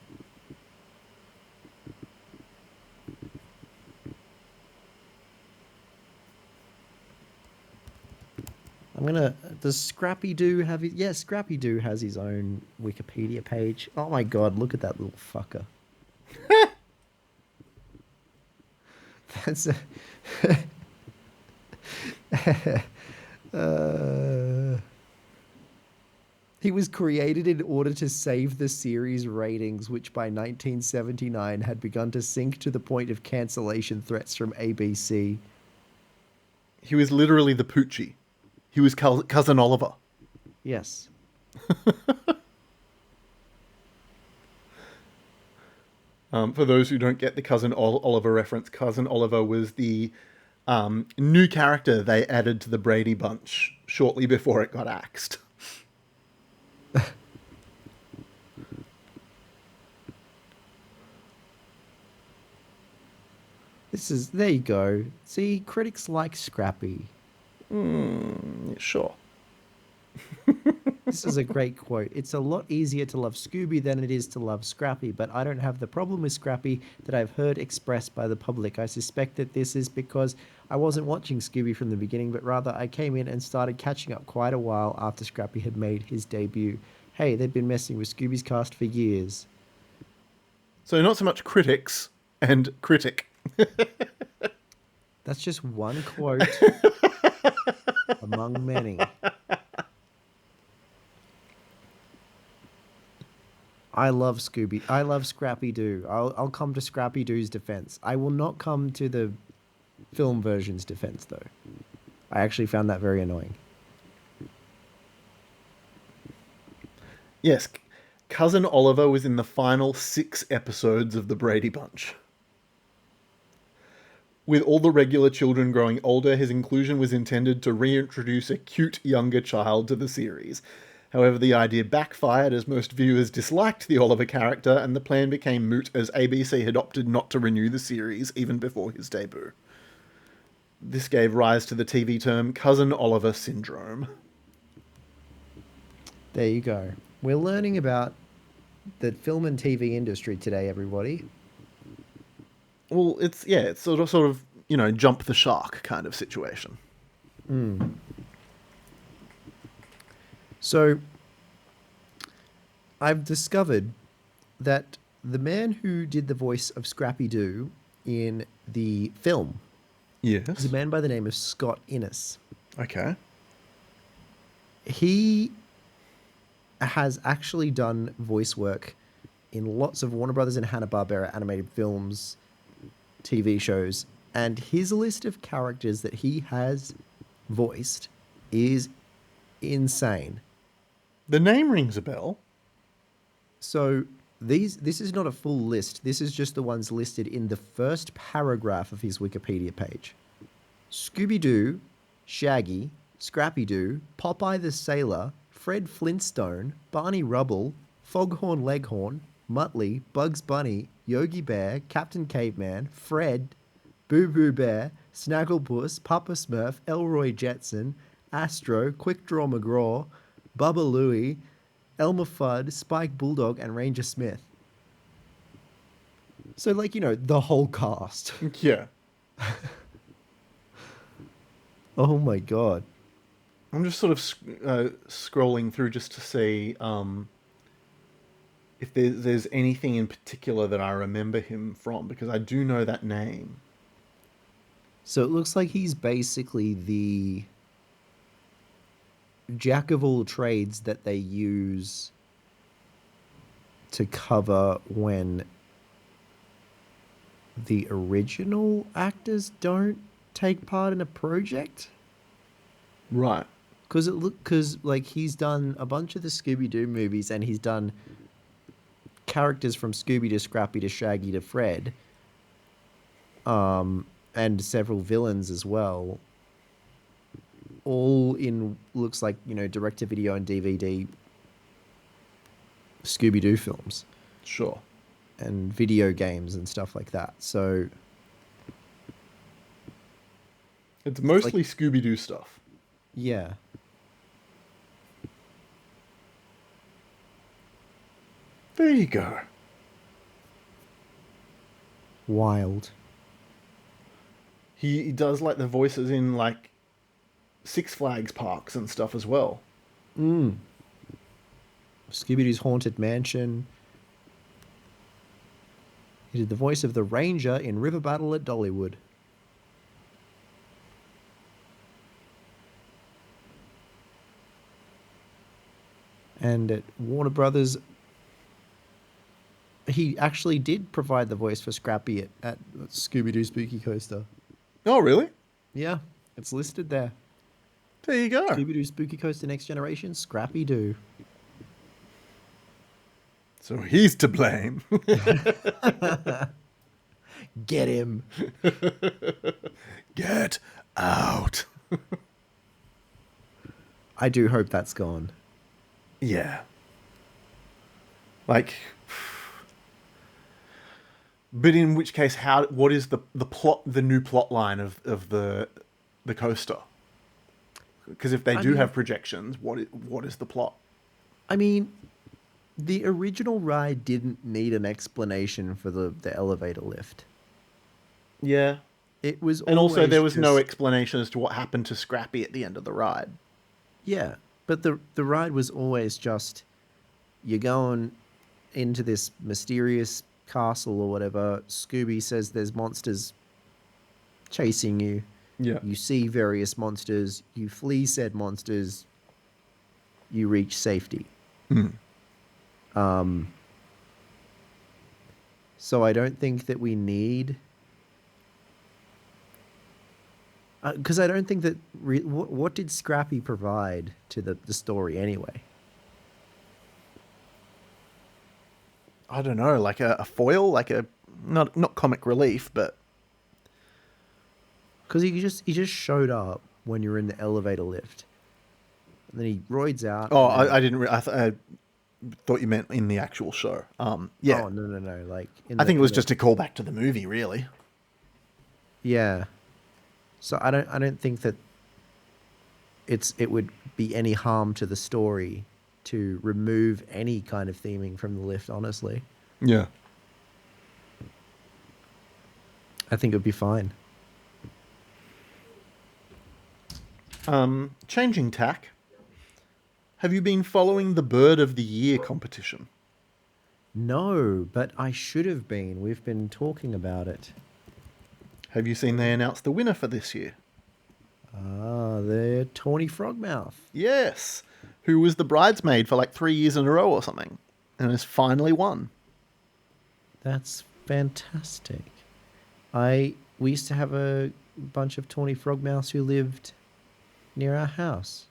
I'm gonna. Does Scrappy Doo have it? Yeah, Scrappy Doo has his own Wikipedia page. Oh my god, look at that little fucker. That's a. He was created in order to save the series ratings, which by 1979 had begun to sink to the point of cancellation threats from ABC. He was literally the Poochie. He was Cousin Oliver. Yes. For those who don't get the Cousin Oliver reference, Cousin Oliver was the new character they added to the Brady Bunch shortly before it got axed. This is. There you go. See, critics like Scrappy. Yeah, sure. This is a great quote. It's a lot easier to love Scooby than it is to love Scrappy, but I don't have the problem with Scrappy that I've heard expressed by the public. I suspect that this is because I wasn't watching Scooby from the beginning, but rather I came in and started catching up quite a while after Scrappy had made his debut. Hey, they've been messing with Scooby's cast for years. So not so much critics and critic. That's just one quote among many. I love Scooby. I love Scrappy Doo. I'll come to Scrappy Doo's defense. I will not come to the film version's defense, though. I actually found that very annoying. Yes, Cousin Oliver was in the final 6 episodes of the Brady Bunch. With all the regular children growing older, his inclusion was intended to reintroduce a cute younger child to the series. However, the idea backfired as most viewers disliked the Oliver character, and the plan became moot as ABC had opted not to renew the series even before his debut. This gave rise to the TV term Cousin Oliver Syndrome. There you go. We're learning about the film and TV industry today, everybody. Well, it's sort of jump the shark kind of situation. So, I've discovered that the man who did the voice of Scrappy Doo in the film is Yes. a man by the name of Scott Innes. Okay. He has actually done voice work in lots of Warner Brothers and Hanna-Barbera animated films, TV shows, and his list of characters that he has voiced is insane. The name rings a bell. So this is not a full list. This is just the ones listed in the first paragraph of his Wikipedia page. Scooby-Doo, Shaggy, Scrappy-Doo, Popeye the Sailor, Fred Flintstone, Barney Rubble, Foghorn Leghorn, Muttley, Bugs Bunny, Yogi Bear, Captain Caveman, Fred, Boo Boo Bear, Snagglepuss, Papa Smurf, Elroy Jetson, Astro, Quick Draw McGraw, Bubba Louie, Elmer Fudd, Spike Bulldog, and Ranger Smith. So, like, the whole cast. Yeah. Oh my god. I'm just sort of scrolling through just to see if there's anything in particular that I remember him from, because I do know that name. So it looks like he's basically the jack of all trades that they use to cover when the original actors don't take part in a project. Right. Because like he's done a bunch of the Scooby Doo movies, and he's done characters from Scooby to Scrappy to Shaggy to Fred, and several villains as well. All in looks like direct to video and DVD Scooby Doo films Sure. and video games and stuff like that. So It's mostly Scooby Doo stuff. yeah. There you go. Wild. He does like the voices in like Six Flags parks and stuff as well. Scooby Doo's Haunted Mansion. He did the voice of the Ranger in River Battle at Dollywood. And at Warner Brothers, he actually did provide the voice for Scrappy at Scooby Doo Spooky Coaster. Oh, really? Yeah, it's listed there. There you go. Scooby Doo Spooky Coaster Next Generation, Scrappy Doo. So he's to blame. Get him. Get out. I do hope that's gone. Yeah. Like, but in which case, what is the plot, the new plot line of the coaster? Because if they do have projections, what is the plot? I mean, the original ride didn't need an explanation for the elevator lift. Yeah. It was And also there was no just- explanation as to what happened to Scrappy at the end of the ride. Yeah, but the ride was always just you're going into this mysterious castle or whatever. Scooby says there's monsters chasing you. Yeah. You see various monsters. You flee said monsters. You reach safety. So I don't think that we need. Because I don't think that. What did Scrappy provide to the story anyway? I don't know, like a foil, like a not comic relief, but Because he just showed up when you were in the elevator lift, and then he roids out. oh, and then- I didn't. I thought you meant in the actual show. Yeah, Oh no! Like I think it was just a callback to the movie, really. Yeah. So I don't think that it would be any harm to the story to remove any kind of theming from the lift, honestly. Yeah. I think it would be fine. Changing tack. Have you been following the Bird of the Year competition? No, but I should have been. We've been talking about it. Have you seen they announced the winner for this year? The Tawny Frogmouth. Yes. Who was the bridesmaid for like 3 years in a row or something, and has finally won. That's fantastic. We used to have a bunch of Tawny Frogmouths who lived near our house.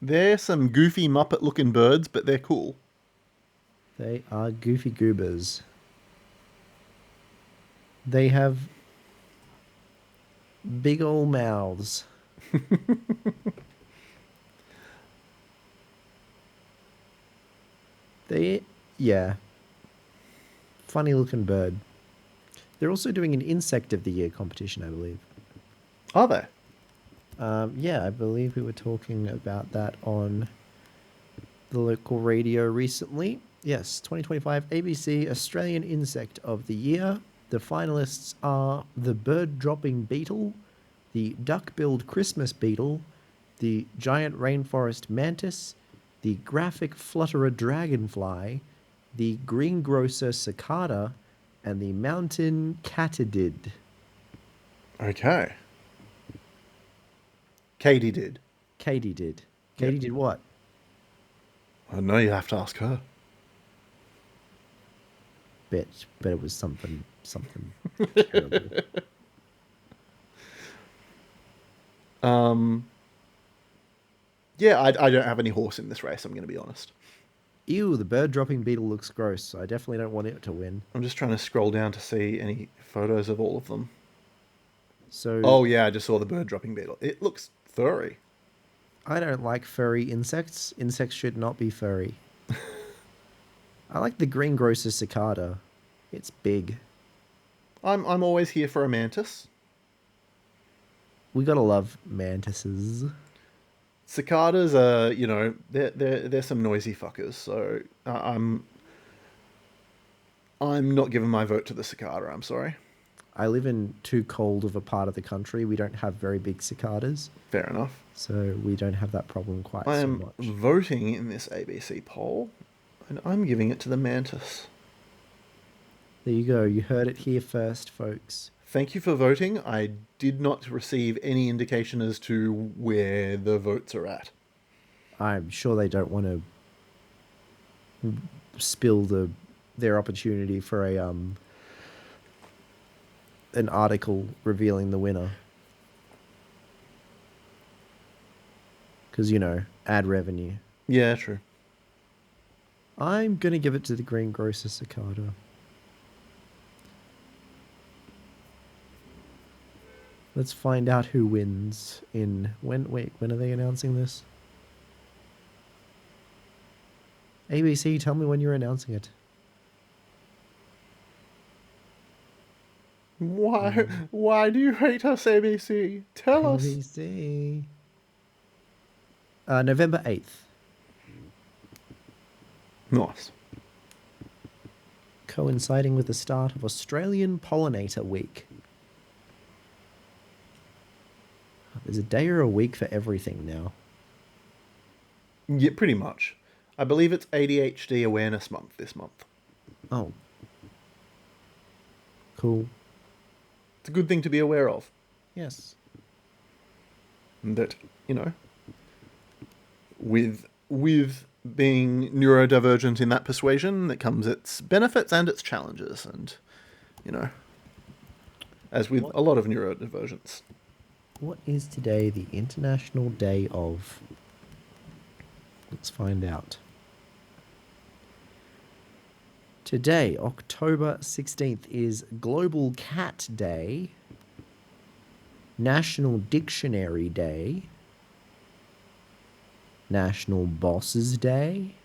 They're some goofy Muppet-looking birds, but they're cool. They are goofy goobers. They have big old mouths. Yeah. Funny looking bird. They're also doing an Insect of the Year competition, I believe. Are they? Yeah, I believe we were talking about that on the local radio recently. Yes, 2025 ABC Australian Insect of the Year. The finalists are the bird dropping beetle, the duck billed Christmas beetle, the giant rainforest mantis, the graphic flutterer dragonfly, the greengrocer cicada, and the mountain katydid. Okay. Katie did. Katie did. Yep. Katie did what? I know you have to ask her. Bet it was something terrible. Yeah, I don't have any horse in this race, I'm going to be honest. Ew, the bird dropping beetle looks gross, so I definitely don't want it to win. I'm just trying to scroll down to see any photos of all of them. So Oh, yeah, I just saw the bird dropping beetle. It looks furry. I don't like furry insects. Insects should not be furry. I like the greengrocer cicada. It's big. I'm always here for a mantis. We gotta love mantises. Cicadas are, they're some noisy fuckers. So I'm not giving my vote to the cicada. I'm sorry. I live in too cold of a part of the country. We don't have very big cicadas, Fair enough. so we don't have that problem quite I so am much. voting in this ABC poll, and I'm giving it to the mantis. There you go. You heard it here first, folks. Thank you for voting. I did not receive any indication as to where the votes are at. I'm sure they don't want to spill their opportunity for an article revealing the winner. Because, ad revenue. Yeah, true. I'm going to give it to the greengrocer cicada. Let's find out who wins in... when are they announcing this? ABC, tell me when you're announcing it. Why do you hate us, ABC? Tell us. ABC. November 8th. Nice. Coinciding with the start of Australian Pollinator Week. There's a day or a week for everything now. Yeah, pretty much. I believe it's ADHD Awareness Month this month. Oh. Cool. It's a good thing to be aware of. Yes. And that, with being neurodivergent in that persuasion, that comes its benefits and its challenges. And, as with a lot of neurodivergence. What is today the International Day of? Let's find out. Today, October 16th, is Global Cat Day, National Dictionary Day, National Bosses Day,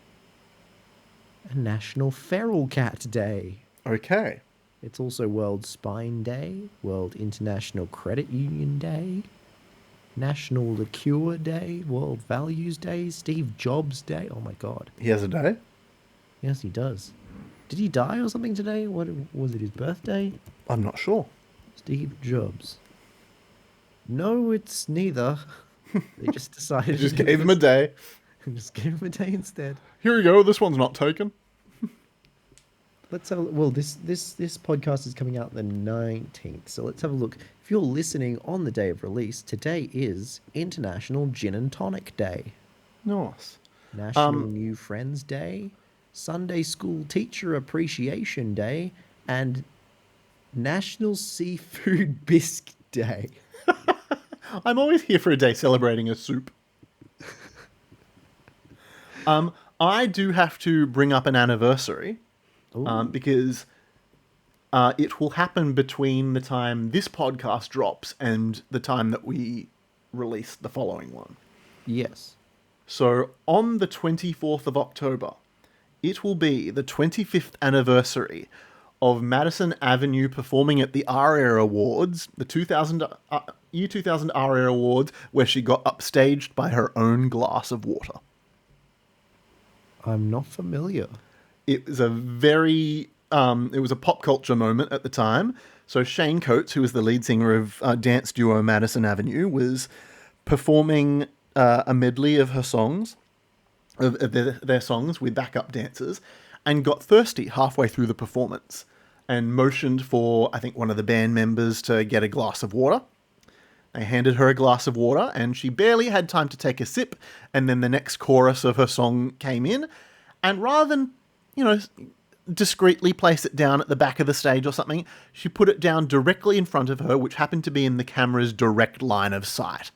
and National Feral Cat Day. Okay. It's also World Spine Day, World International Credit Union Day, National Liqueur Day, World Values Day, Steve Jobs Day. Oh my God. He has a day? Yes, he does. Did he die or something today? What was it? His birthday? I'm not sure. Steve Jobs. No, it's neither. They just decided. Just gave him a day. Just gave him a day instead. Here you go. This one's not taken. Let's have a look. Well, this podcast is coming out the 19th, so let's have a look. If you're listening on the day of release, today is International Gin and Tonic Day, Nice. National New Friends Day, Sunday School Teacher Appreciation Day, and National Seafood Bisque Day. I'm always here for a day celebrating a soup. I do have to bring up an anniversary. Because it will happen between the time this podcast drops and the time that we release the following one. Yes. So on the 24th of October, it will be the 25th anniversary of Madison Avenue performing at the ARIA Awards, the 2000 ARIA Awards, where she got upstaged by her own glass of water. I'm not familiar. It was it was a pop culture moment at the time. So Shane Coates, who was the lead singer of dance duo Madison Avenue, was performing a medley of her songs, of their songs with backup dancers, and got thirsty halfway through the performance and motioned for, I think, one of the band members to get a glass of water. They handed her a glass of water, and she barely had time to take a sip, and then the next chorus of her song came in, and rather than, you know, discreetly place it down at the back of the stage or something, she put it down directly in front of her, which happened to be in the camera's direct line of sight.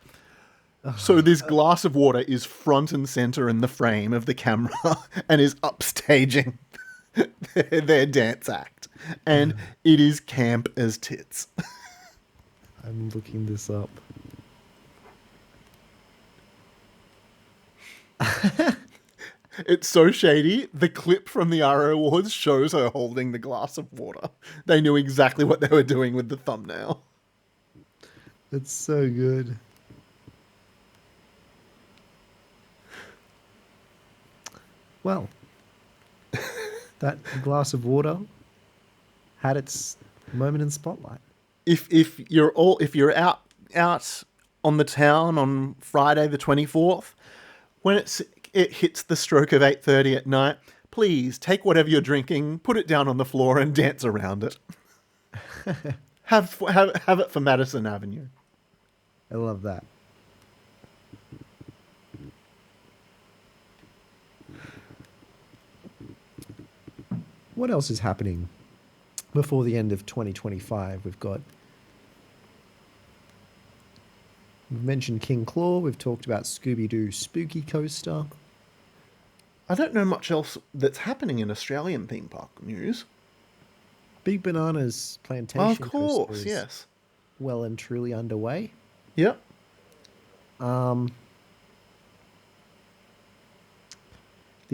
So this glass of water is front and center in the frame of the camera and is upstaging their dance act. And it is camp as tits. I'm looking this up. It's so shady. The clip from the ARIA Awards shows her holding the glass of water. They knew exactly what they were doing with the thumbnail. It's so good. Well, that glass of water had its moment in spotlight. If you're out on the town on Friday the 24th, when it hits the stroke of 8:30 at night, please take whatever you're drinking, put it down on the floor, and dance around it. have it for Madison Avenue. I love that. What else is happening before the end of 2025? We've mentioned King Claw. We've talked about Scooby-Doo Spooky Coaster. I don't know much else that's happening in Australian theme park news. Big Banana's Plantation Of Coaster course, is yes. well and truly underway. Yep. The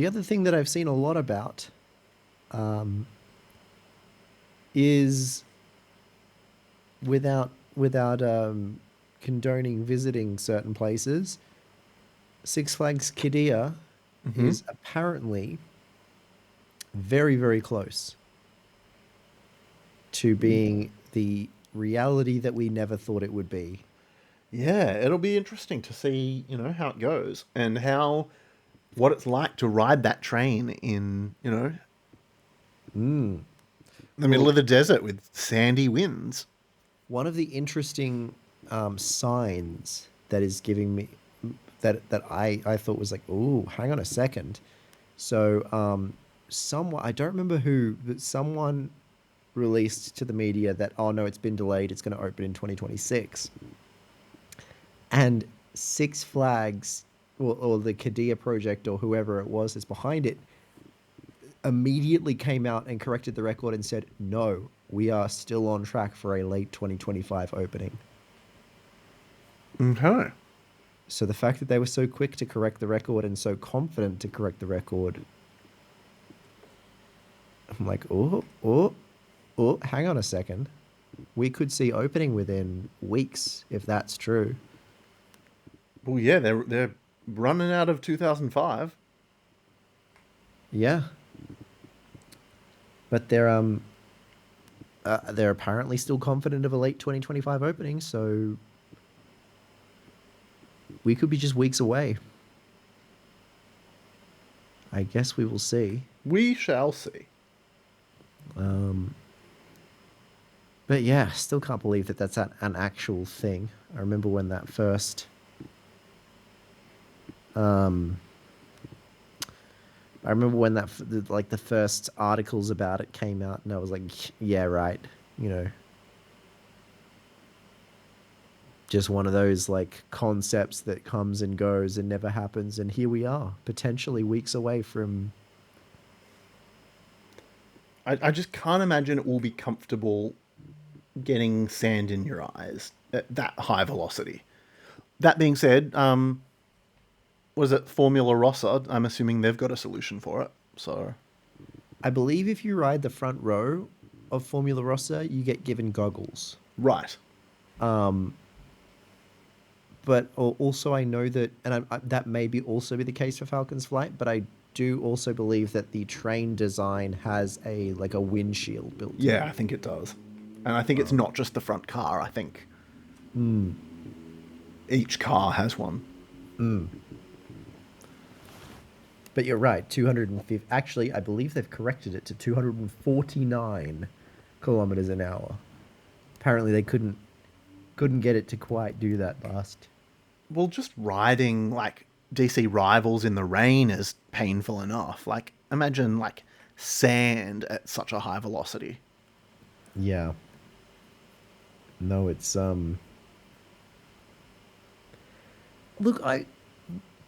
other thing that I've seen a lot about is without condoning visiting certain places, Six Flags Qiddiya is apparently very, very close to being the reality that we never thought it would be. Yeah, it'll be interesting to see, how it goes and what it's like to ride that train in, the middle of the desert with sandy winds. One of the interesting signs that is giving me that I thought was like, oh, hang on a second. So someone, I don't remember who, but someone released to the media that, oh no, it's been delayed, it's going to open in 2026. And Six Flags or the Qiddiya project or whoever it was that's behind it immediately came out and corrected the record and said, no, we are still on track for a late 2025 opening. Okay. So the fact that they were so quick to correct the record and so confident to correct the record, I'm like, oh, hang on a second. We could see opening within weeks if that's true. Well, yeah, they're running out of 2005. Yeah. But they're apparently still confident of a late 2025 opening, so we could be just weeks away. I guess we will see. We shall see. But yeah, still can't believe that that's an actual thing. I remember when that first I remember when the first articles about it came out, and I was like, yeah, right, just one of those like concepts that comes and goes and never happens, and here we are, potentially weeks away from. I just can't imagine it will be comfortable getting sand in your eyes at that high velocity. That being said, was it Formula Rossa? I'm assuming they've got a solution for it. So, I believe if you ride the front row, of Formula Rossa, you get given goggles. Right. But also, I know that, and that may be also be the case for Falcon's Flight, but I do also believe that the train design has a like a windshield built Yeah, in. I think it does. And I think it's not just the front car. I think each car has one. But you're right, 250. Actually, I believe they've corrected it to 249 kilometers an hour. Apparently, they couldn't get it to quite do that fast. Well, just riding like DC rivals in the rain is painful enough. Like, imagine like sand at such a high velocity. Yeah. No, it's Look, I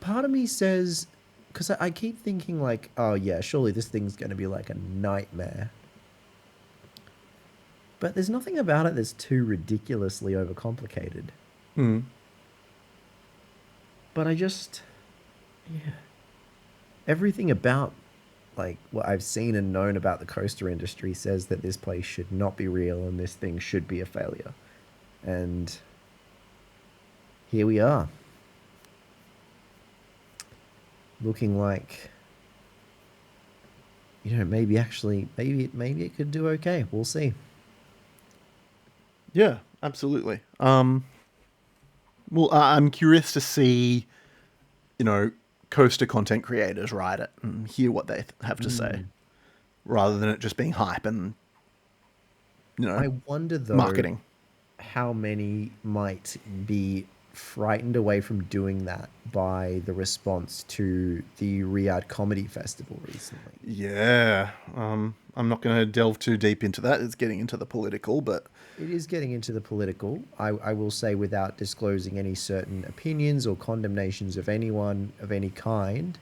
part of me says because I keep thinking like, oh yeah, surely this thing's going to be like a nightmare. But there's nothing about it that's too ridiculously overcomplicated. Hmm. But I just, yeah, everything about like what I've seen and known about the coaster industry says that this place should not be real and this thing should be a failure. And here we are, looking like maybe actually maybe it could do okay. We'll see. Yeah, absolutely. Well, I'm curious to see, you know, coaster content creators ride it and hear what they have to say, Mm. rather than it just being hype and, you know, I wonder though marketing. how many might be frightened away from doing that by the response to the Riyadh Comedy Festival recently. Yeah. I'm not going to delve too deep into that. It's getting into the political, but It is getting into the political. I will say, without disclosing any certain opinions or condemnations of anyone of any kind,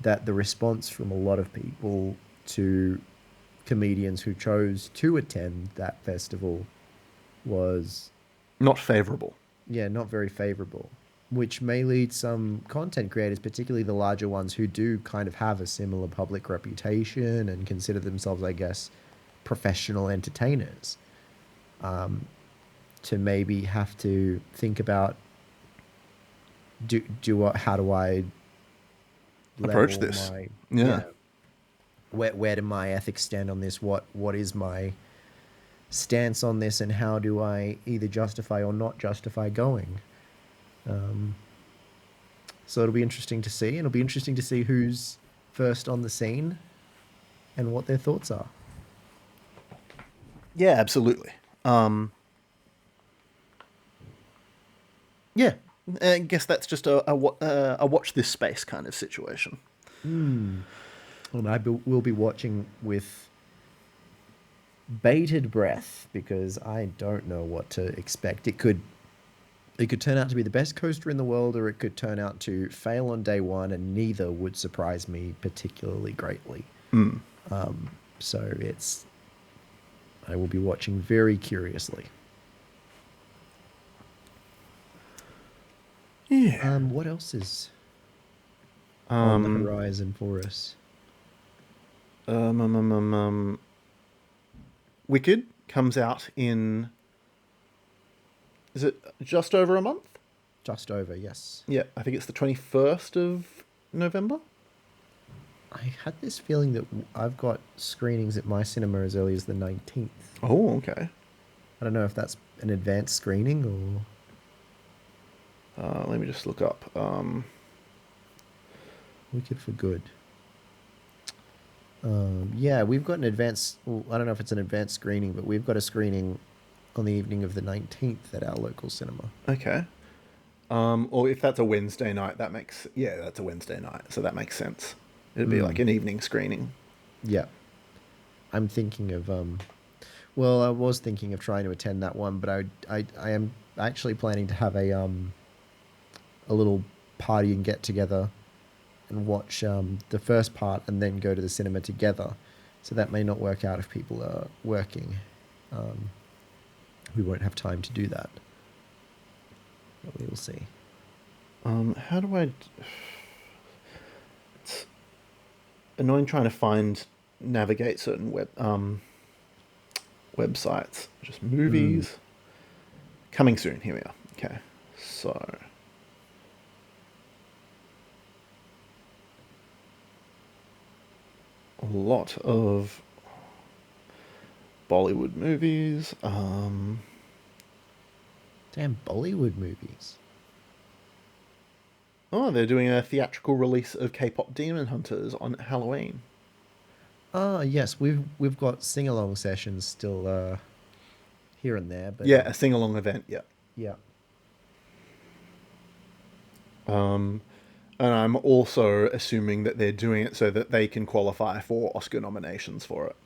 that the response from a lot of people to comedians who chose to attend that festival was, not favorable. yeah, not very favorable, which may lead some content creators, particularly the larger ones who do kind of have a similar public reputation and consider themselves, I guess, professional entertainers, to maybe have to think about, how do I Approach level this. my, Yeah. yeah, where do my ethics stand on this? What is my stance on this, and how do I either justify or not justify going? Um, so it'll be interesting to see, and it'll be interesting to see who's first on the scene and what their thoughts are. Yeah, absolutely. Yeah. I guess that's just a watch this space kind of situation. And will be watching with bated breath because I don't know what to expect. It could turn out to be the best coaster in the world, or it could turn out to fail on day one, and neither would surprise me particularly greatly. So I will be watching very curiously. Yeah. What else is on the horizon for us? Um, um, um, um, um, Wicked comes out in, is it just over a month? Just over, yes. Yeah, I think it's the 21st of November. I had this feeling that I've got screenings at my cinema as early as the 19th. Oh, okay. I don't know if that's an advanced screening or. Let me just look up. Wicked for Good. Yeah, we've got an advanced. Well, I don't know if it's an advanced screening, but we've got a screening on the evening of the 19th at our local cinema. Okay. Or if that's a Wednesday night, that's a Wednesday night, so that makes sense. It'd be like an evening screening. Yeah. I'm thinking of. Well, I was thinking of trying to attend that one, but I am actually planning to have a little party and get together and watch the first part and then go to the cinema together. So that may not work out if people are working. We won't have time to do that. But we will see. How do I? It's annoying trying to navigate certain websites. Just movies. Coming soon. Here we are. Okay. So, a lot of Bollywood movies. Damn Bollywood movies. Oh, they're doing a theatrical release of K-pop Demon Hunters on Halloween. Ah, yes, we've got sing along sessions still here and there, but Yeah, a sing-along event. Yeah. yeah, And I'm also assuming that they're doing it so that they can qualify for Oscar nominations for it.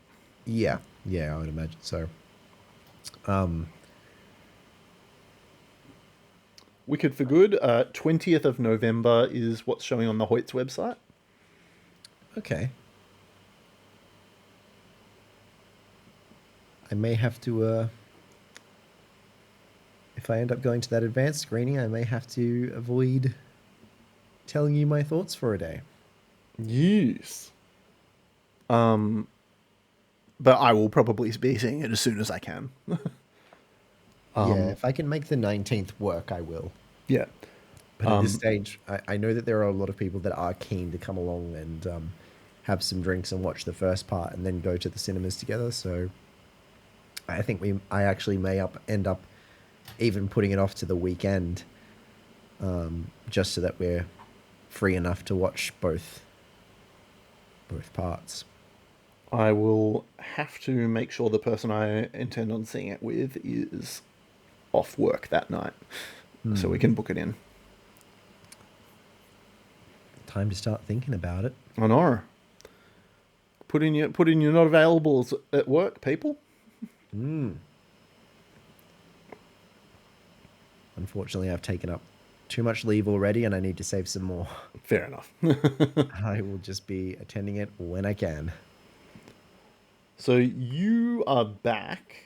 yeah, I would imagine so. Wicked for Good, 20th of November is what's showing on the Hoyt's website. Okay, I may have to if I end up going to that advanced screening, I may have to avoid telling you my thoughts for a day. Yes. But I will probably be seeing it as soon as I can. Yeah, if I can make the 19th work, I will. Yeah. But at this stage, I know that there are a lot of people that are keen to come along and have some drinks and watch the first part and then go to the cinemas together. So I think I actually may end up even putting it off to the weekend, just so that we're free enough to watch both parts. I will have to make sure the person I intend on seeing it with is off work that night so we can book it in. Time to start thinking about it. I know. Put in your not availables at work, people. Unfortunately, I've taken up too much leave already, and I need to save some more. Fair enough. I will just be attending it when I can. So you are back.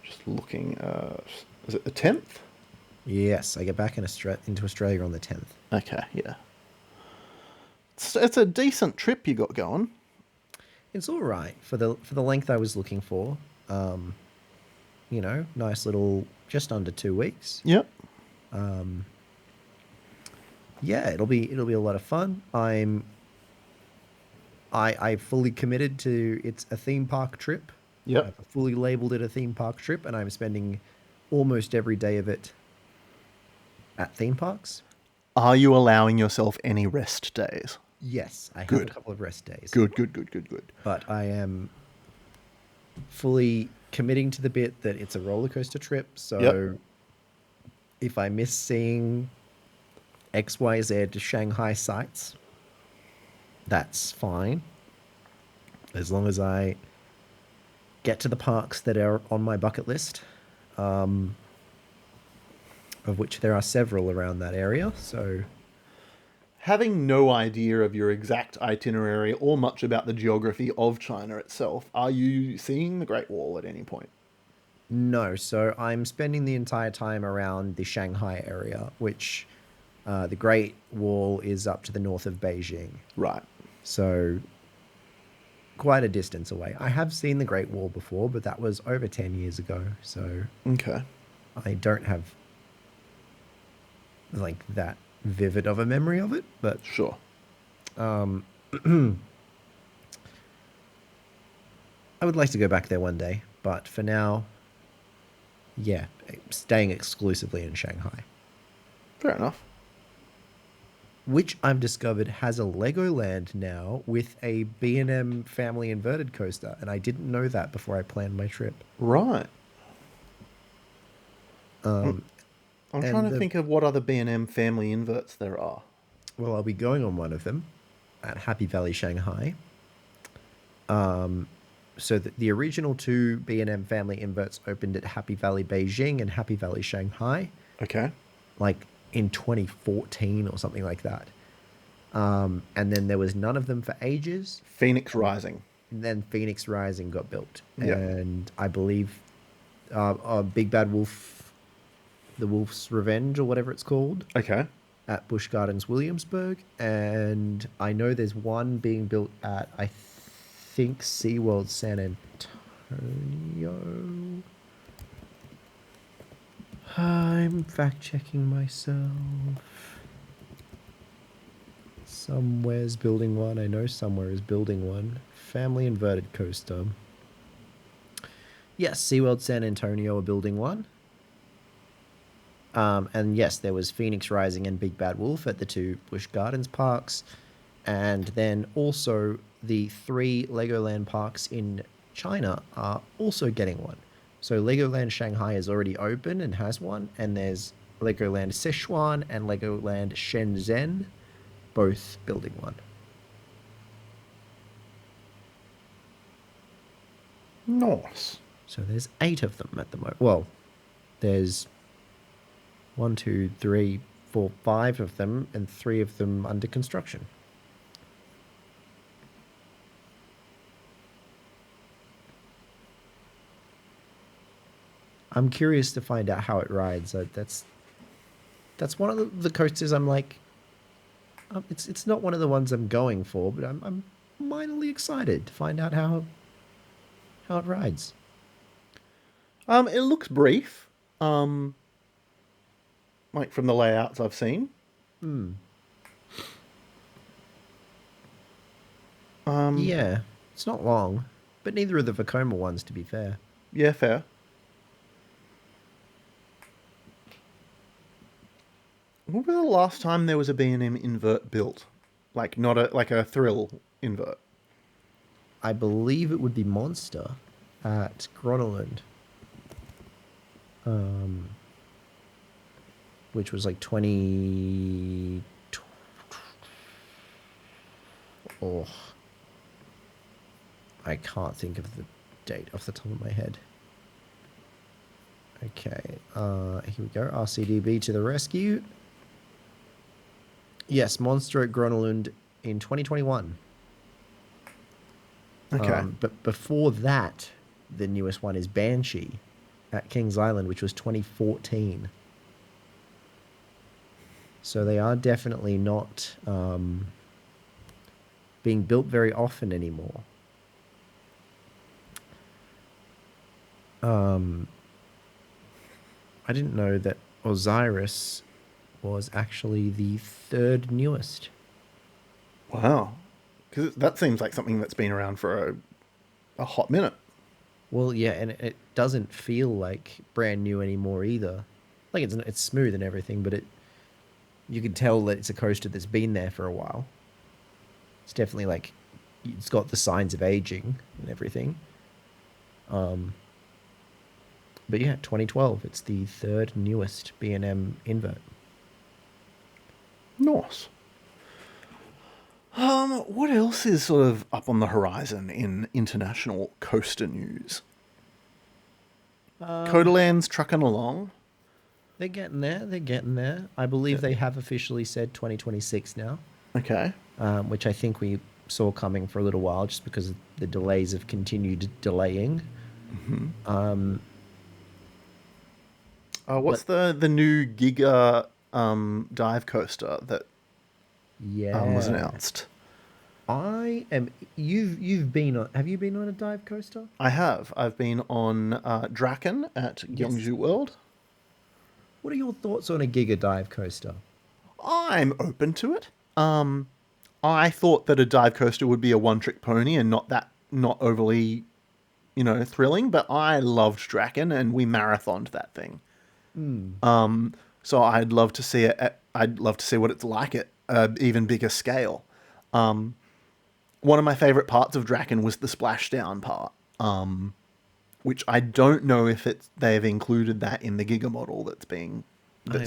Just looking at, is it the 10th? Yes, I get back into Australia on the 10th. Okay, yeah. It's a decent trip you got going. It's all right for the length I was looking for. Nice little, just under 2 weeks. Yep. Yeah, it'll be a lot of fun. I fully committed to it's a theme park trip. Yep. I've fully labeled it a theme park trip, and I'm spending almost every day of it at theme parks. Are you allowing yourself any rest days? Yes, I have a Good. couple of rest days. Good. But I am fully committing to the bit that it's a roller coaster trip. So Yep. if I miss seeing XYZ to Shanghai sites, that's fine. As long as I get to the parks that are on my bucket list, of which there are several around that area. So Having no idea of your exact itinerary or much about the geography of China itself, are you seeing the Great Wall at any point? no, so I'm spending the entire time around the Shanghai area, which the Great Wall is up to the north of Beijing. Right. So quite a distance away. I have seen the Great Wall before, but that was over 10 years ago. So Okay. I don't have like that vivid of a memory of it, but Sure. I would like to go back there one day. But for now, yeah, staying exclusively in Shanghai, Fair enough. which I've discovered has a Legoland now with a B&M family inverted coaster, and I didn't know that before I planned my trip. Right. Um, I'm and trying to think of what other B&M family inverts there are. well, I'll be going on one of them at Happy Valley Shanghai. So the original two B&M family inverts opened at Happy Valley Beijing and Happy Valley Shanghai, Okay. like in 2014 or something like that. And then there was none of them for ages. Phoenix Rising. And then Phoenix Rising got built, Yeah. and I believe Big Bad Wolf, the Wolf's Revenge or whatever it's called, Okay. at Busch Gardens Williamsburg, and I know there's one being built at I think SeaWorld San Antonio. I'm fact checking myself. Somewhere's building one. I know somewhere is building one. Family inverted coaster. Yes, SeaWorld San Antonio are building one. And yes, there was Phoenix Rising and Big Bad Wolf at the two Busch Gardens parks. And then also the three Legoland parks in China are also getting one. So Legoland Shanghai is already open and has one. And there's Legoland Sichuan and Legoland Shenzhen both building one. Nice. So there's 8 of them at the moment. Well, there's 1, 2, 3, 4, 5 of them, and 3 of them under construction. I'm curious to find out how it rides. That's one of the coasters I'm like, it's not one of the ones I'm going for, but I'm mildly excited to find out how it rides. It looks brief. Like from the layouts I've seen. Yeah, it's not long, but neither are the Vekoma ones, to be fair. Yeah, fair. When was the last time there was a B&M invert built? Like not a thrill invert. I believe it would be Monster at Groneland, which was like 20. Oh, I can't think of the date off the top of my head. Okay, here we go. RCDB to the rescue. Yes, Monster at Groneland in 2021. Okay. But before that, the newest one is Banshee at Kings Island, which was 2014. So they are definitely not being built very often anymore. I didn't know that Osiris was actually the 3rd newest. Wow. Because that seems like something that's been around for a hot minute. Well, yeah, and it doesn't feel like brand new anymore either. Like it's smooth and everything, but you can tell that it's a coaster that's been there for a while. It's definitely like it's got the signs of aging and everything. But yeah, 2012. It's the 3rd newest B&M invert. Nice. What else is sort of up on the horizon in international coaster news? Codaland's trucking along. They're getting there. They're getting there. I believe Yeah. they have officially said 2026 now, Okay. which I think we saw coming for a little while just because the delays have continued delaying. What's But the new Giga dive coaster that was yeah, announced? I am. You've been on. Have you been on a dive coaster? I have. I've been on Draken at Yes. Gyeongju World. What are your thoughts on a Giga dive coaster? I'm open to it. I thought that a dive coaster would be a one-trick pony and not overly, thrilling. But I loved Draken, and we marathoned that thing. So I'd love to see it. I'd love to see what it's like at an even bigger scale. One of my favorite parts of Draken was the splashdown part, which I don't know if they've included that in the Giga model that's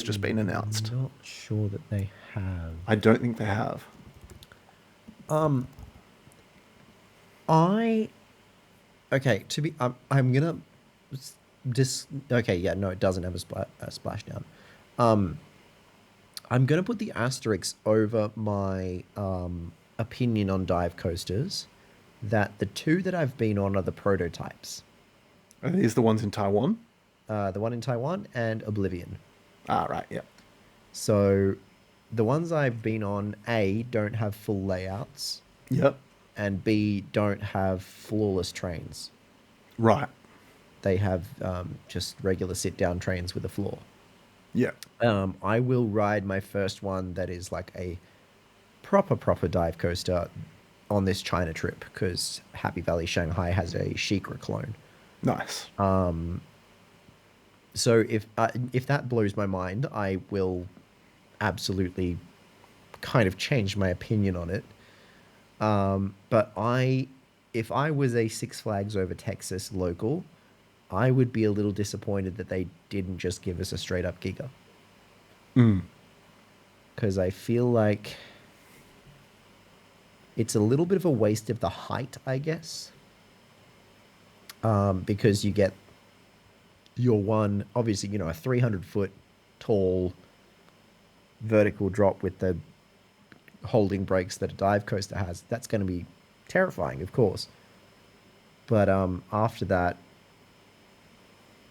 just been announced. I'm not sure that they have. I don't think they have. I okay. I'm gonna okay. Yeah, no, it doesn't have a splashdown. I'm gonna put the asterisk over my opinion on dive coasters. That the 2 that I've been on are the prototypes. Are these the ones in Taiwan? The one in Taiwan and Oblivion. Ah, right. Yeah. So the ones I've been on, A, don't have full layouts, Yep. and B, don't have flawless trains. Right. They have just regular sit down trains with a floor. Yeah. I will ride my first one that is like a proper dive coaster on this China trip because Happy Valley Shanghai has a Sheikra clone. Nice. So if that blows my mind, I will absolutely kind of change my opinion on it. But if I was a Six Flags Over Texas local, I would be a little disappointed that they didn't just give us a straight up Giga. Because I feel like it's a little bit of a waste of the height, I guess. Because you get your one, obviously, a 300-foot tall vertical drop with the holding brakes that a dive coaster has. That's going to be terrifying, of course. But after that,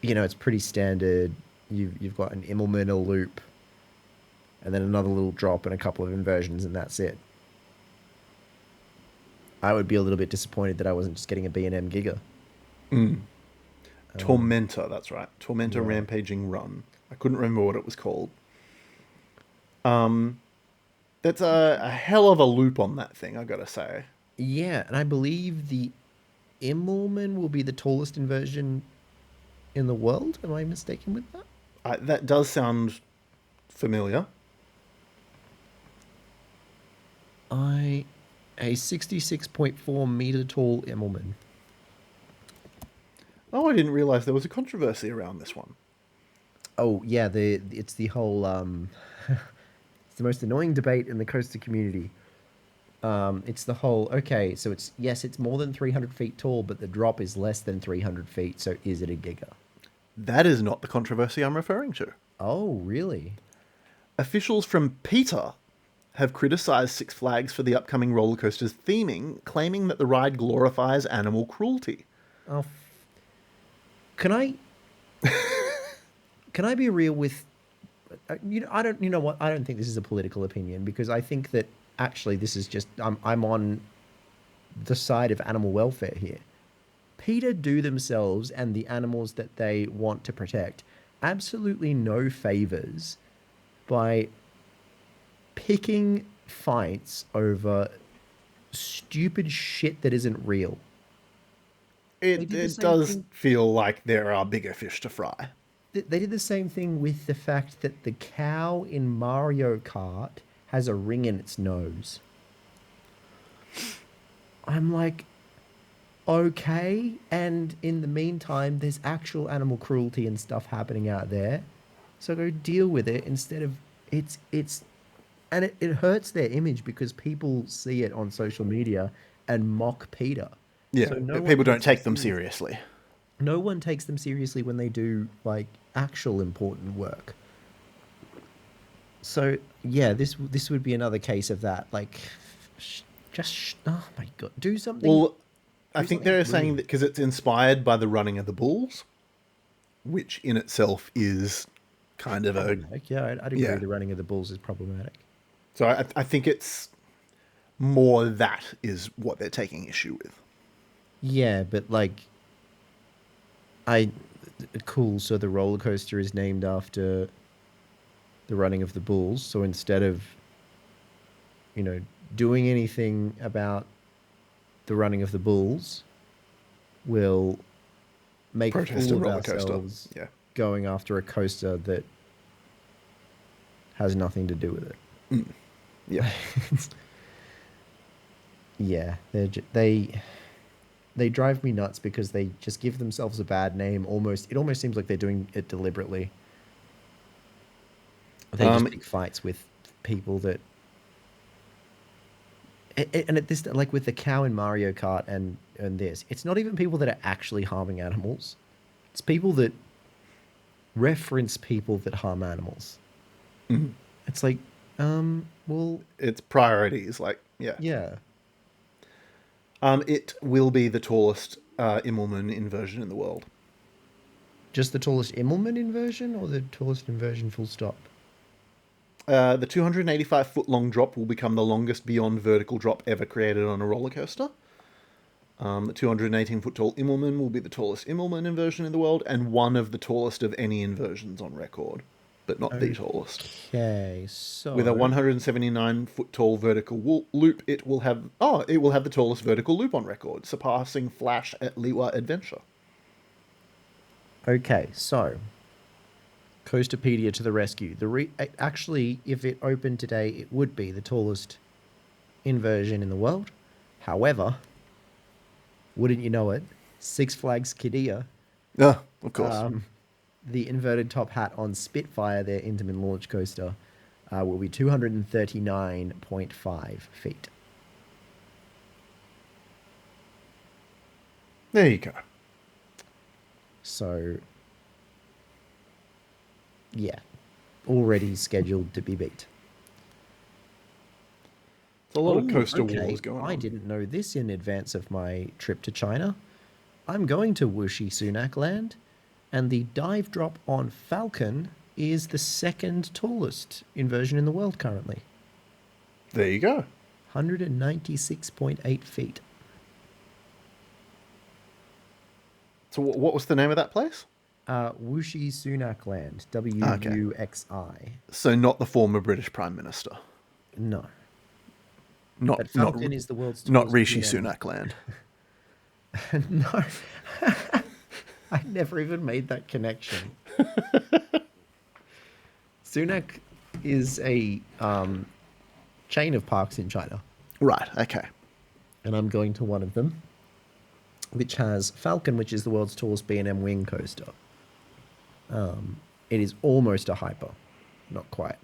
it's pretty standard. You've got an Immelman, a loop, and then another little drop and a couple of inversions, and that's it. I would be a little bit disappointed that I wasn't just getting a B&M Giga. Tormentor, that's right. Tormentor Yeah. Rampaging Run. I couldn't remember what it was called. That's a hell of a loop on that thing, I gotta say. Yeah, and I believe the Immelman will be the tallest inversion in the world. Am I mistaken with that? That does sound familiar. I A 66.4-meter tall Immelman. Oh, I didn't realize there was a controversy around this one. Oh yeah, it's the whole it's the most annoying debate in the coaster community. It's the whole okay, so it's more than 300 feet tall, but the drop is less than 300 feet. So is it a giga? That is not the controversy I'm referring to. Oh really? Officials from PETA have criticized Six Flags for the upcoming roller coaster's theming, claiming that the ride glorifies animal cruelty. Oh, can I can I be real with I don't you know what I don't think this is a political opinion because I think that actually this is just I'm on the side of animal welfare here. PETA do themselves and the animals that they want to protect absolutely no favors by picking fights over stupid shit that isn't real. They It, did the it same does thing. feel like there are bigger fish to fry. They did the same thing with the fact that the cow in Mario Kart has a ring in its nose. I'm like, okay. And in the meantime, there's actual animal cruelty and stuff happening out there. So go deal with it instead of it's and it hurts their image because people see it on social media and mock PETA. Yeah, So no one people don't takes them take them seriously. seriously. No one takes them seriously when they do like actual important work. So yeah, this would be another case of that. Like, oh my god, Well, I do think something they're saying brilliant. that because it's inspired by the running of the bulls, which in itself is kind of a Problematic. Yeah, I'd agree. yeah. The running of the bulls is problematic. So I think it's more that is what they're taking issue with. Yeah, but like, I cool. So the roller coaster is named after the running of the bulls. So instead of you know doing anything about the running of the bulls, we'll make a Protest fool a of roller coaster. ourselves Yeah. going after a coaster that has nothing to do with Yeah. it. Yeah, they drive me nuts because they just give themselves a bad name. It almost seems like they're doing it deliberately. They just Um, pick fights with people that and at this like with the cow in Mario Kart and this, it's not even people that are actually harming animals. It's people that reference people that harm animals. It's like, well, it's priorities. Like, yeah. yeah, It will be the tallest Immelman inversion in the world. just the tallest Immelman inversion or the tallest inversion full stop. The 285-foot long drop will become the longest beyond vertical drop ever created on a roller coaster. The 218-foot tall Immelman will be the tallest Immelman inversion in the world and one of the tallest of any inversions on record, but not the tallest. Okay, so With a 179-foot tall vertical loop, it will have the tallest vertical loop on record, surpassing Flash at Liwa Adventure. okay, so Coasterpedia to the rescue. Actually, if it opened today, it would be the tallest inversion in the world. However, wouldn't you know it, Six Flags Qiddiya, Yeah, of course. the inverted top hat on Spitfire, their Intamin launch coaster, will be 239.5 feet. There you go. So, yeah, already scheduled to be beat. There's a lot of coaster okay. wars going on. I didn't know this in advance of my trip to China. I'm going to Wuxi Sunac Land, and the dive drop on Falcon is the second tallest inversion in the world currently. There you go. 196.8 feet. So what was the name of that place? Wuxi Sunac Land. Okay. WUXI. So not the former British Prime Minister. No. Not But Falcon is the world's not tallest Rishi PM. Sunak Land. No. I never even made that connection. Sunac is a chain of parks in China, Right. Okay. and I'm going to one of them, which has Falcon, which is the world's tallest B&M wing coaster. It is almost a hyper, not quite.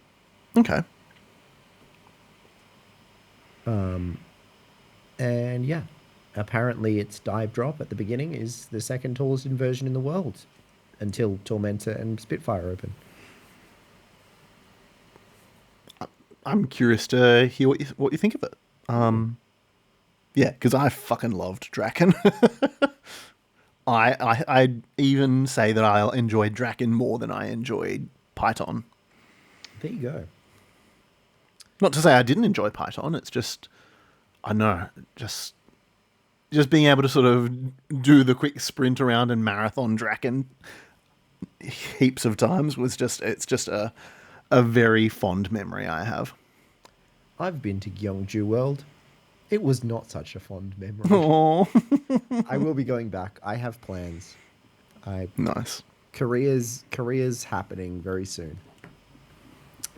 Okay. And yeah, apparently its dive drop at the beginning is the second tallest inversion in the world until Tormentor and Spitfire open. I'm curious to hear what you think of it. Yeah, because I fucking loved Draken. I'd even say that I enjoyed Draken more than I enjoyed Python. There you go. Not to say I didn't enjoy Python. It's just, I don't know, just being able to sort of do the quick sprint around and marathon Draken heaps of times was it's just a very fond memory I have. I've been to Gyeongju World. It was not such a fond memory. Oh, I will be going back. I have plans. nice, Korea's happening very soon.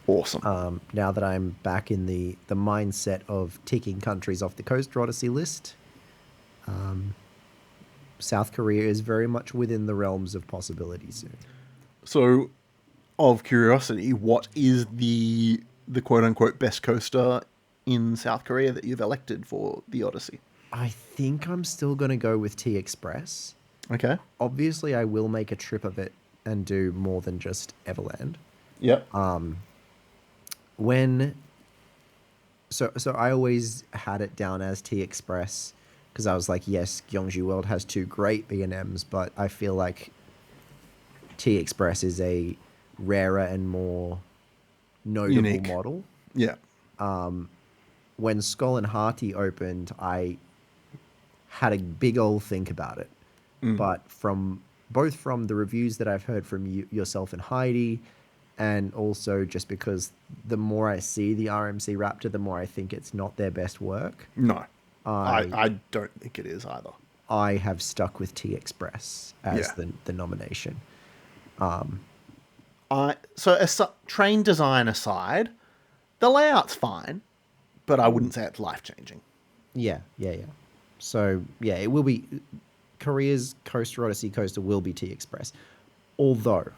awesome. Now that I'm back in the mindset of ticking countries off the Coaster Odyssey list, South Korea is very much within the realms of possibility soon. So, of curiosity, what is the quote unquote best coaster in South Korea that you've elected for the Odyssey? I think I'm still going to go with T Express. Okay. Obviously, I will make a trip of it and do more than just Everland. Yep. So I always had it down as T Express because I was like, yes, Gyeongju World has two great B&Ms, but I feel like T Express is a rarer and more notable Unique. model. Yeah. When Skull and Hearty opened, I had a big old think about it. But from the reviews that I've heard from yourself and Heidi, and also just because the more I see the RMC Raptor, the more I think it's not their best work. No. I don't think it is either. I have stuck with T Express as Yeah. the nomination. Train design aside, the layout's fine, but I wouldn't say it's life changing. Yeah. So yeah, it will be Korea's Coaster Odyssey coaster will be T Express. Although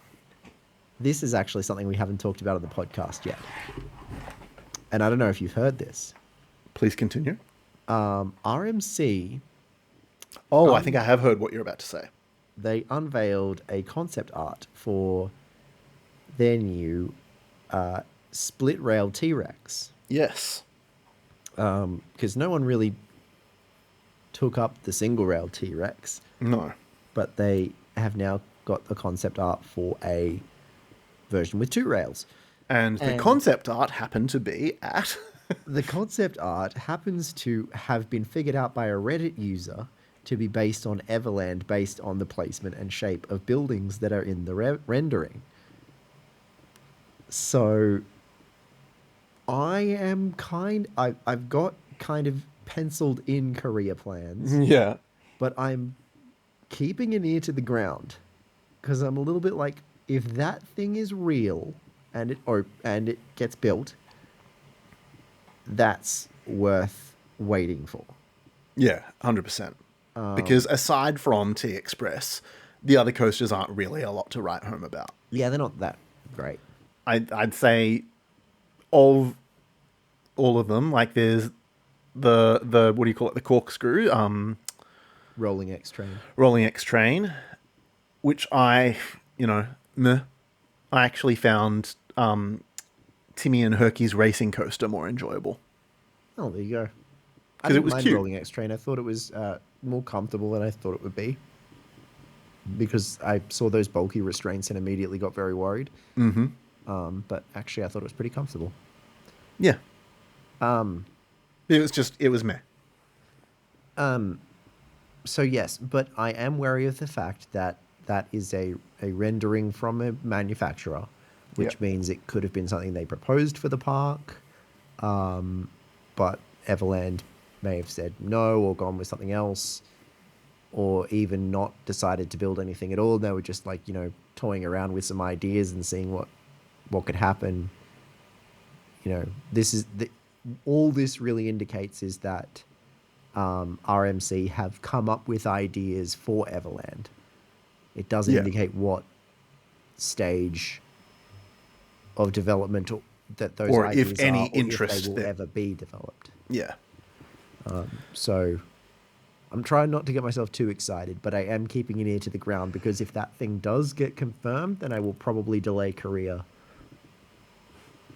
this is actually something we haven't talked about on the podcast yet. And I don't know if you've heard this. Please continue. RMC, Oh, I think I have heard what you're about to say. they unveiled a concept art for their new split rail T-Rex. Yes. Because no one really took up the single rail T-Rex, No. but they have now got the concept art for a version with two rails. And the And concept art happened to be at... the concept art happens to have been figured out by a Reddit user to be based on Everland, based on the placement and shape of buildings that are in the rendering. So I've got kind of penciled in career plans, Yeah. but I'm keeping an ear to the ground because I'm a little bit like, if that thing is real and it gets built, that's worth waiting for. Yeah, 100%. Because aside from T-Express, the other coasters aren't really a lot to write home about. Yeah, they're not that great. I'd say of all of them, like there's the what do you call it? The corkscrew, Rolling X train. rolling X train, which meh. I actually found Timmy and Herky's racing coaster more enjoyable Oh, there you go. I because it didn't was mind cute. Rolling X train. I thought it was more comfortable than I thought it would be because I saw those bulky restraints and immediately got very worried. But actually, I thought it was pretty comfortable. Yeah. It was meh. So yes, but I am wary of the fact that that is a rendering from a manufacturer, Yeah. which means it could have been something they proposed for the park, but Everland may have said no or gone with something else, or even not decided to build anything at all. They were just like, toying around with some ideas and seeing what could happen. This is all this really indicates is that RMC have come up with ideas for Everland. It doesn't Yeah. indicate what stage of development that those Or ideas if any are, or if interest they will that. ever be developed. Yeah. So I'm trying not to get myself too excited, but I am keeping an ear to the ground because if that thing does get confirmed, then I will probably delay Korea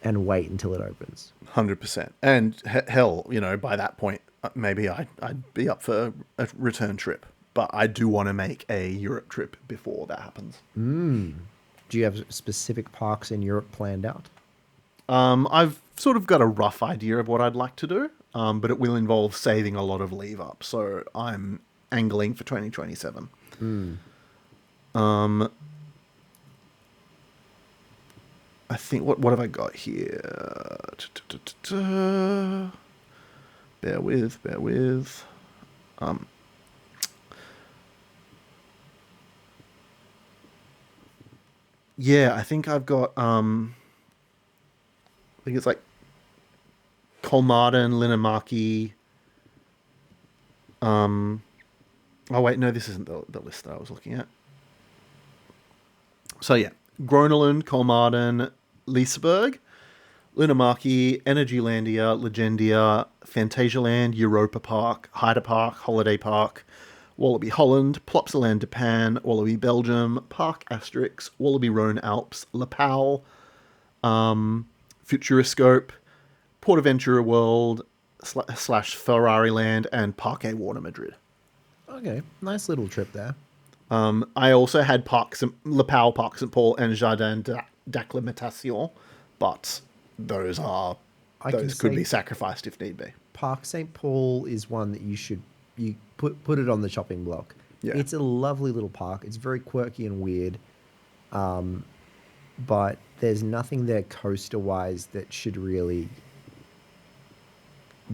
and wait until it opens. 100%. And hell, by that point, maybe I'd be up for a return trip. But I do want to make a Europe trip before that happens. Do you have specific parks in Europe planned out? I've sort of got a rough idea of what I'd like to do, but it will involve saving a lot of leave up. So I'm angling for 2027. I think, what have I got here? Bear with. Yeah, I think I've got, I think it's like Kolmarden, Linnamaki. Oh wait, no, this isn't the list that I was looking at. So yeah, Groneland, Kolmarden, Liseberg, Linnamaki, Energylandia, Legendia, Fantasialand, Europa Park, Hyder Park, Holiday Park, Wallaby Holland, Plopsaland Japan, Wallaby Belgium, Park Asterix, Wallaby Rhone Alps, La Pau, Futuroscope, Portaventura World slash Ferrari Land, and Parque Water Madrid. Okay, nice little trip there. I also had La Pau, Parc St. Paul, and Jardin d'Acclimatation, but those could be sacrificed if need be. Park St. Paul is one that you put it on the chopping block. Yeah. It's a lovely little park. It's very quirky and weird, but there's nothing there coaster-wise that should really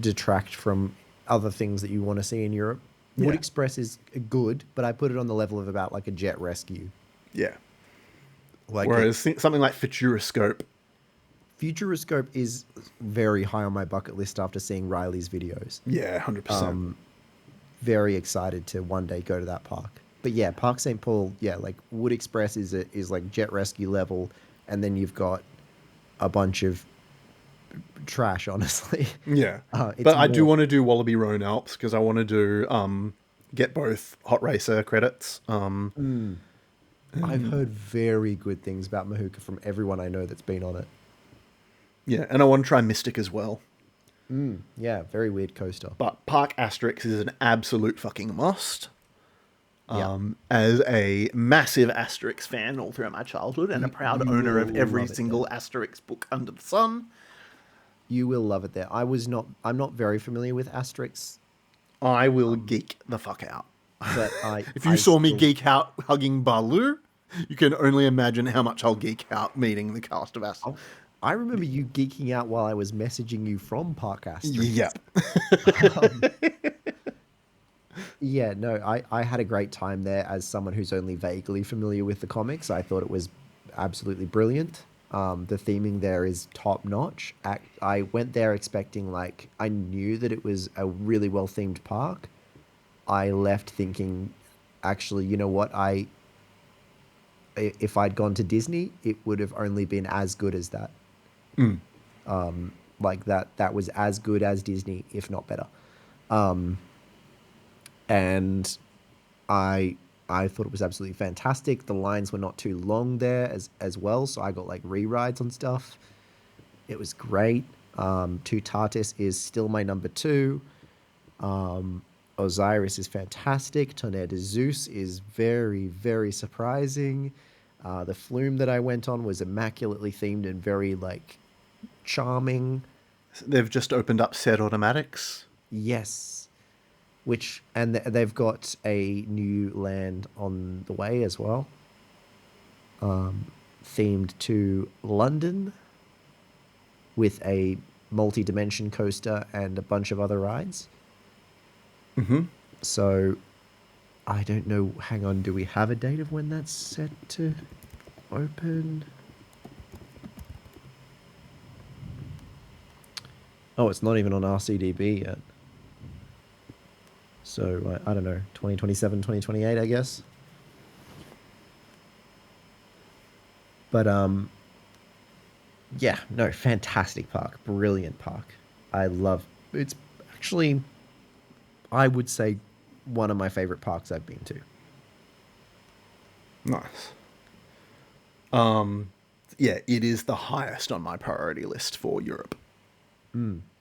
detract from other things that you want to see in Europe. Yeah. Wood Express is good, but I put it on the level of about like a Jet Rescue. Yeah. Like Whereas something like Futuroscope. Futuroscope is very high on my bucket list after seeing Riley's videos. Yeah, 100%. Very excited to one day go to that park. But yeah, Park St. Paul, yeah, like Wood Express is like Jet Rescue level, and then you've got a bunch of trash, honestly. Yeah. It's But I do more- want to do Wallaby Rhone Alps because I want to do get both Hot Racer credits. I've heard very good things about Mahuka from everyone I know that's been on it. Yeah, and I want to try Mystic as well. Yeah, very weird coaster. But Park Asterix is an absolute fucking must. Yeah. As a massive Asterix fan all throughout my childhood and a proud You owner of will every love it there. single Asterix book under the sun, You will love it there. I'm not very familiar with Asterix, I will geek the fuck out. but If you I saw me still geek out hugging Baloo, you can only imagine how much I'll geek out meeting the cast of Asterix. oh, I remember you geeking out while I was messaging you from Park Asterix. Yep. Um, yeah, no, I had a great time there as someone who's only vaguely familiar with the comics. I thought it was absolutely brilliant. The theming there is top notch. I went there expecting like I knew that it was a really well themed park. I left thinking, actually, you know what? If I'd gone to Disney, it would have only been as good as that. Like that was as good as Disney, if not better. And I I thought it was absolutely fantastic. The lines were not too long there as well, so I got like re-rides on stuff. It was great. Tutatis is still my number two. Osiris is fantastic. Tonnerre de Zeus is very, very surprising. The flume that I went on was immaculately themed and very like charming. They've just opened up set automatics. Yes, which and they've got a new land on the way as well, themed to London with a multi-dimension coaster and a bunch of other rides. So I don't know. Hang on, do we have a date of when that's set to open? Oh, it's not even on RCDB yet. So I don't know, 2027, 2028, I guess. But yeah, no, fantastic park, brilliant park. I love. It's actually, I would say, one of my favorite parks I've been to. Nice. Yeah, it is the highest on my priority list for Europe.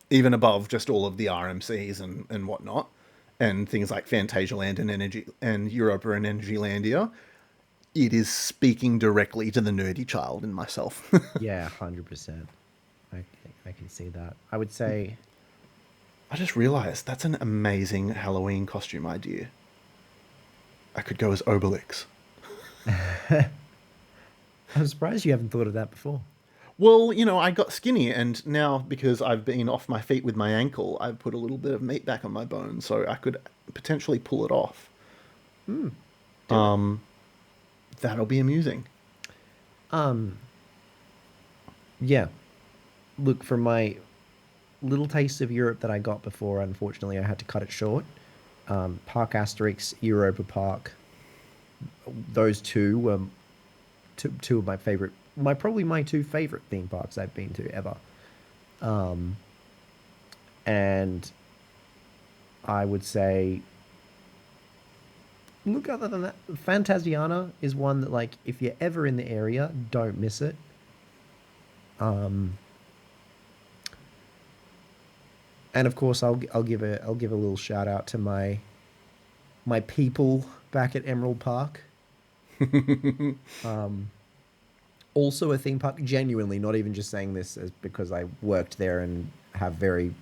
Even above just all of the RMCs and whatnot, and things like Fantasia Land and Energy and Europa and Energylandia. It is speaking directly to the nerdy child in myself. Yeah, 100%. I I can see that. I would say I just realized that's an amazing Halloween costume idea. I could go as Obelix. I'm surprised you haven't thought of that before. Well, I got skinny, and now because I've been off my feet with my ankle, I've put a little bit of meat back on my bone, so I could potentially pull it off. Do it. That'll be amusing. Yeah. Look, from my little taste of Europe that I got before, unfortunately, I had to cut it short. Park Asterix, Europa Park, those two were two of my favorite, probably my two favorite theme parks I've been to ever. And I would say, look, other than that, Fantasiana is one that, like, if you're ever in the area, don't miss it. And of course, I'll give a little shout out to my people back at Emerald Park. Also a theme park, genuinely, not even just saying this as because I worked there and have very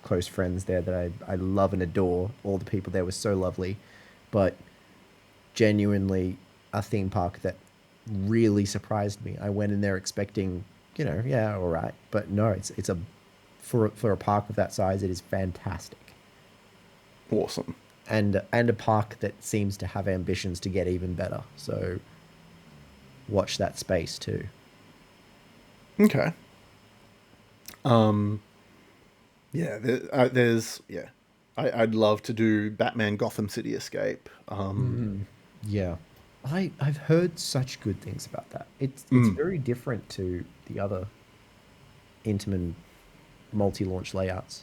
close friends there that I love and adore. All the people there were so lovely, but genuinely a theme park that really surprised me. I went in there expecting, yeah, all right, but no, it's a for a park of that size, it is fantastic, Awesome. and a park that seems to have ambitions to get even better. So watch that space too. Okay. Yeah, there's yeah. I'd love to do Batman Gotham City Escape. Yeah. I've heard such good things about that. It's very different to the other Intamin multi-launch layouts.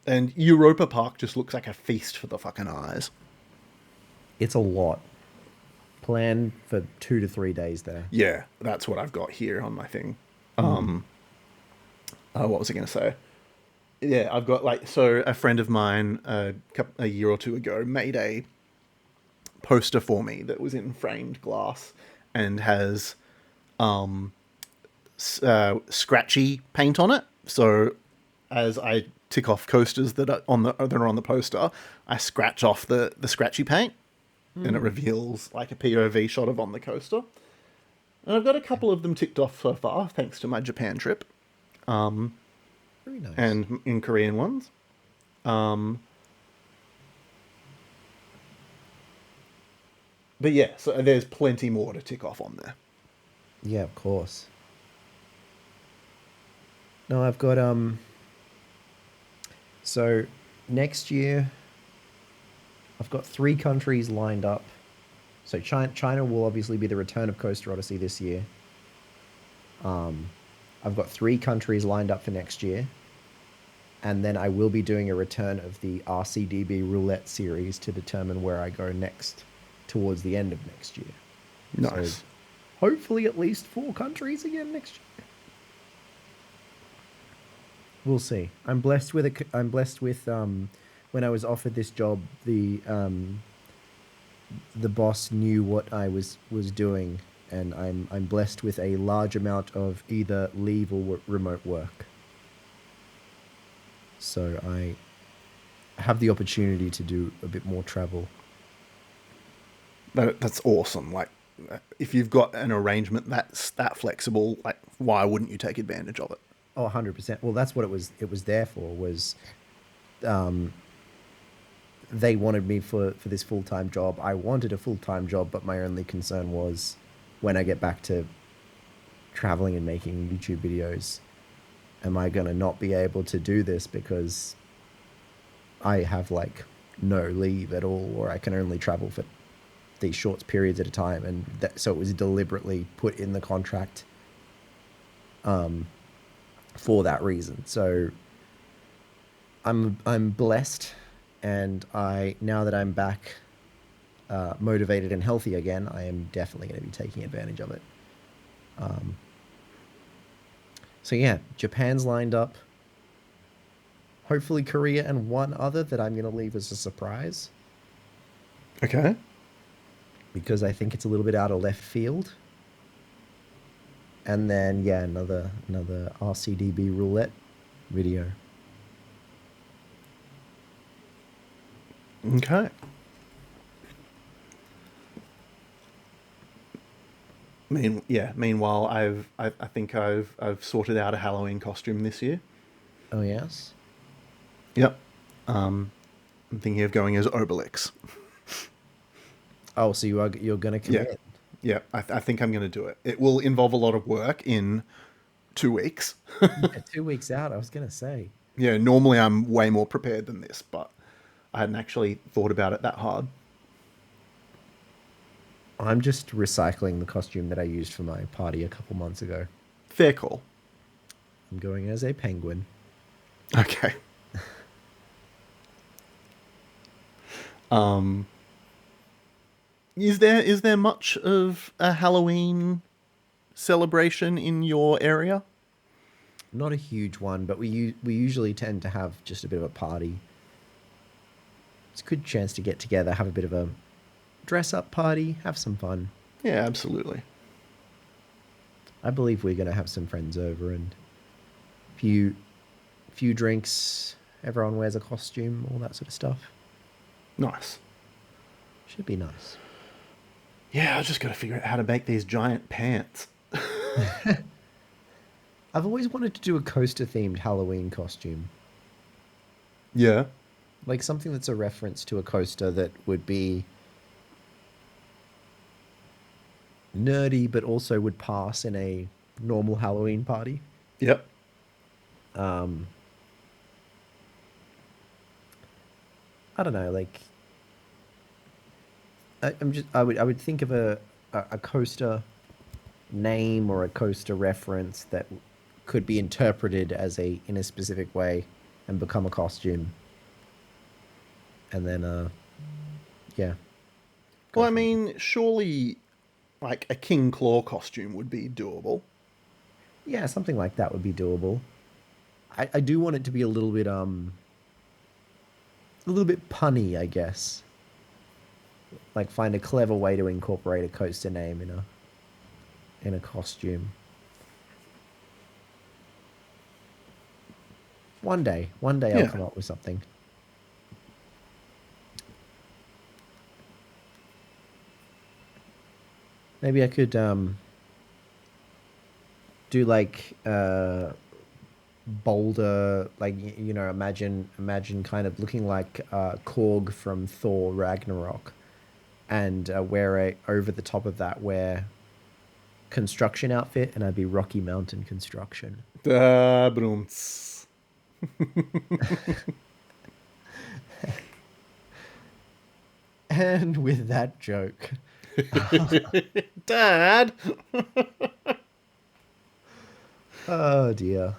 And Europa Park just looks like a feast for the fucking eyes. It's a lot. Plan for 2 to 3 days there. Yeah, that's what I've got here on my thing. What was I going to say? Yeah, I've got like so a friend of mine a year or two ago made a poster for me that was in framed glass and has scratchy paint on it. So as I tick off coasters that are on the poster, I scratch off the scratchy paint, and it reveals like a POV shot of on the coaster. And I've got a couple of them ticked off so far, thanks to my Japan trip Very nice. and in Korean ones. But yeah, so there's plenty more to tick off on there. Yeah, of course. No, I've got so next year I've got three countries lined up. So China will obviously be the return of Coaster Odyssey this year. I've got three countries lined up for next year, and then I will be doing a return of the RCDB roulette series to determine where I go next towards the end of next year. So Nice. hopefully at least four countries again next year. We'll see. I'm blessed with when I was offered this job, the boss knew what I was doing, and I'm blessed with a large amount of either leave or remote work. So I have the opportunity to do a bit more travel. That's awesome. Like, if you've got an arrangement that's that flexible, like, why wouldn't you take advantage of it? Oh, 100%. Well, that's what it was there for, was they wanted me for this full-time job. I wanted a full-time job, but my only concern was when I get back to traveling and making YouTube videos, am I going to not be able to do this because I have like no leave at all, or I can only travel for these short periods at a time, and so it was deliberately put in the contract for that reason. So I'm blessed, and I now that I'm back motivated and healthy again, I am definitely going to be taking advantage of it. So yeah, Japan's lined up. Hopefully Korea and one other that I'm going to leave as a surprise Okay. because I think it's a little bit out of left field. And then yeah, another RCDB roulette video. Okay. Meanwhile, I think I've sorted out a Halloween costume this year. Oh yes. Yep. I'm thinking of going as Obelix. Oh, so you're going to Yeah. commit. Yeah. I think I'm going to do it. It will involve a lot of work in 2 weeks. Yeah, 2 weeks out. I was going to say. Yeah. Normally I'm way more prepared than this, but I hadn't actually thought about it that hard. I'm just recycling the costume that I used for my party a couple months ago. Fair call. I'm going as a penguin. Okay. Is there much of a Halloween celebration in your area? Not a huge one, but we usually tend to have just a bit of a party. It's a good chance to get together, have a bit of a dress up party, have some fun. Yeah, absolutely. I believe we're going to have some friends over, and few few drinks, everyone wears a costume, all that sort of stuff. Nice. Should be nice. Yeah, I just got to figure out how to make these giant pants. I've always wanted to do a coaster themed Halloween costume. Yeah. Like something that's a reference to a coaster that would be nerdy but also would pass in a normal Halloween party. Yep. Um, I don't know, like I would think of a coaster name or a coaster reference that could be interpreted as a in a specific way and become a costume, and then yeah, Well, go I from there. mean, surely, like a King Claw costume would be doable. Yeah, something like that would be doable. I do want it to be a little bit punny, I guess. Like find a clever way to incorporate a coaster name in a costume. One day I'll Yeah. come up with something. Maybe I could do like boulder, like imagine kind of looking like Korg from Thor Ragnarok, and wear a over the top of that wear construction outfit, and I'd be Rocky Mountain Construction. Da brunts. And with that joke, Dad. oh dear,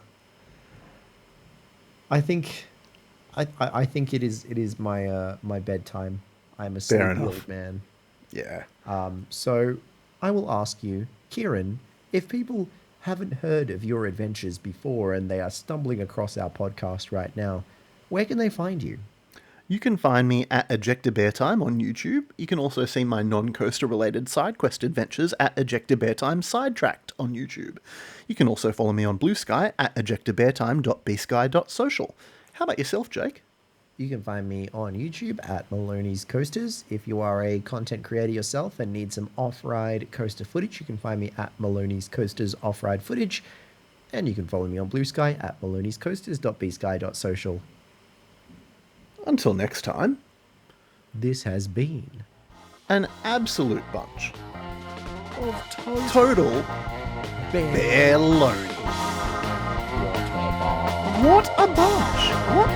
I think, I think it is my my bedtime. I'm a Fair sleepy enough. old man. Yeah. So I will ask you, Kieran, if people haven't heard of your adventures before and they are stumbling across our podcast right now, where can they find you? You can find me at Ejector Bear Time on YouTube. You can also see my non-coaster related side quest adventures at Ejector Bear Time Sidetracked on YouTube. You can also follow me on Blue Sky at ejectorbeartime.bsky.social. How about yourself, Jake? You can find me on YouTube at Maloney's Coasters. If you are a content creator yourself and need some off-ride coaster footage, you can find me at Maloney's Coasters Off-Ride Footage. And you can follow me on Blue Sky at maloneyscoasters.bsky.social. Until next time, This has been an absolute bunch of total Bear bear load. Water Bar. What a bunch! What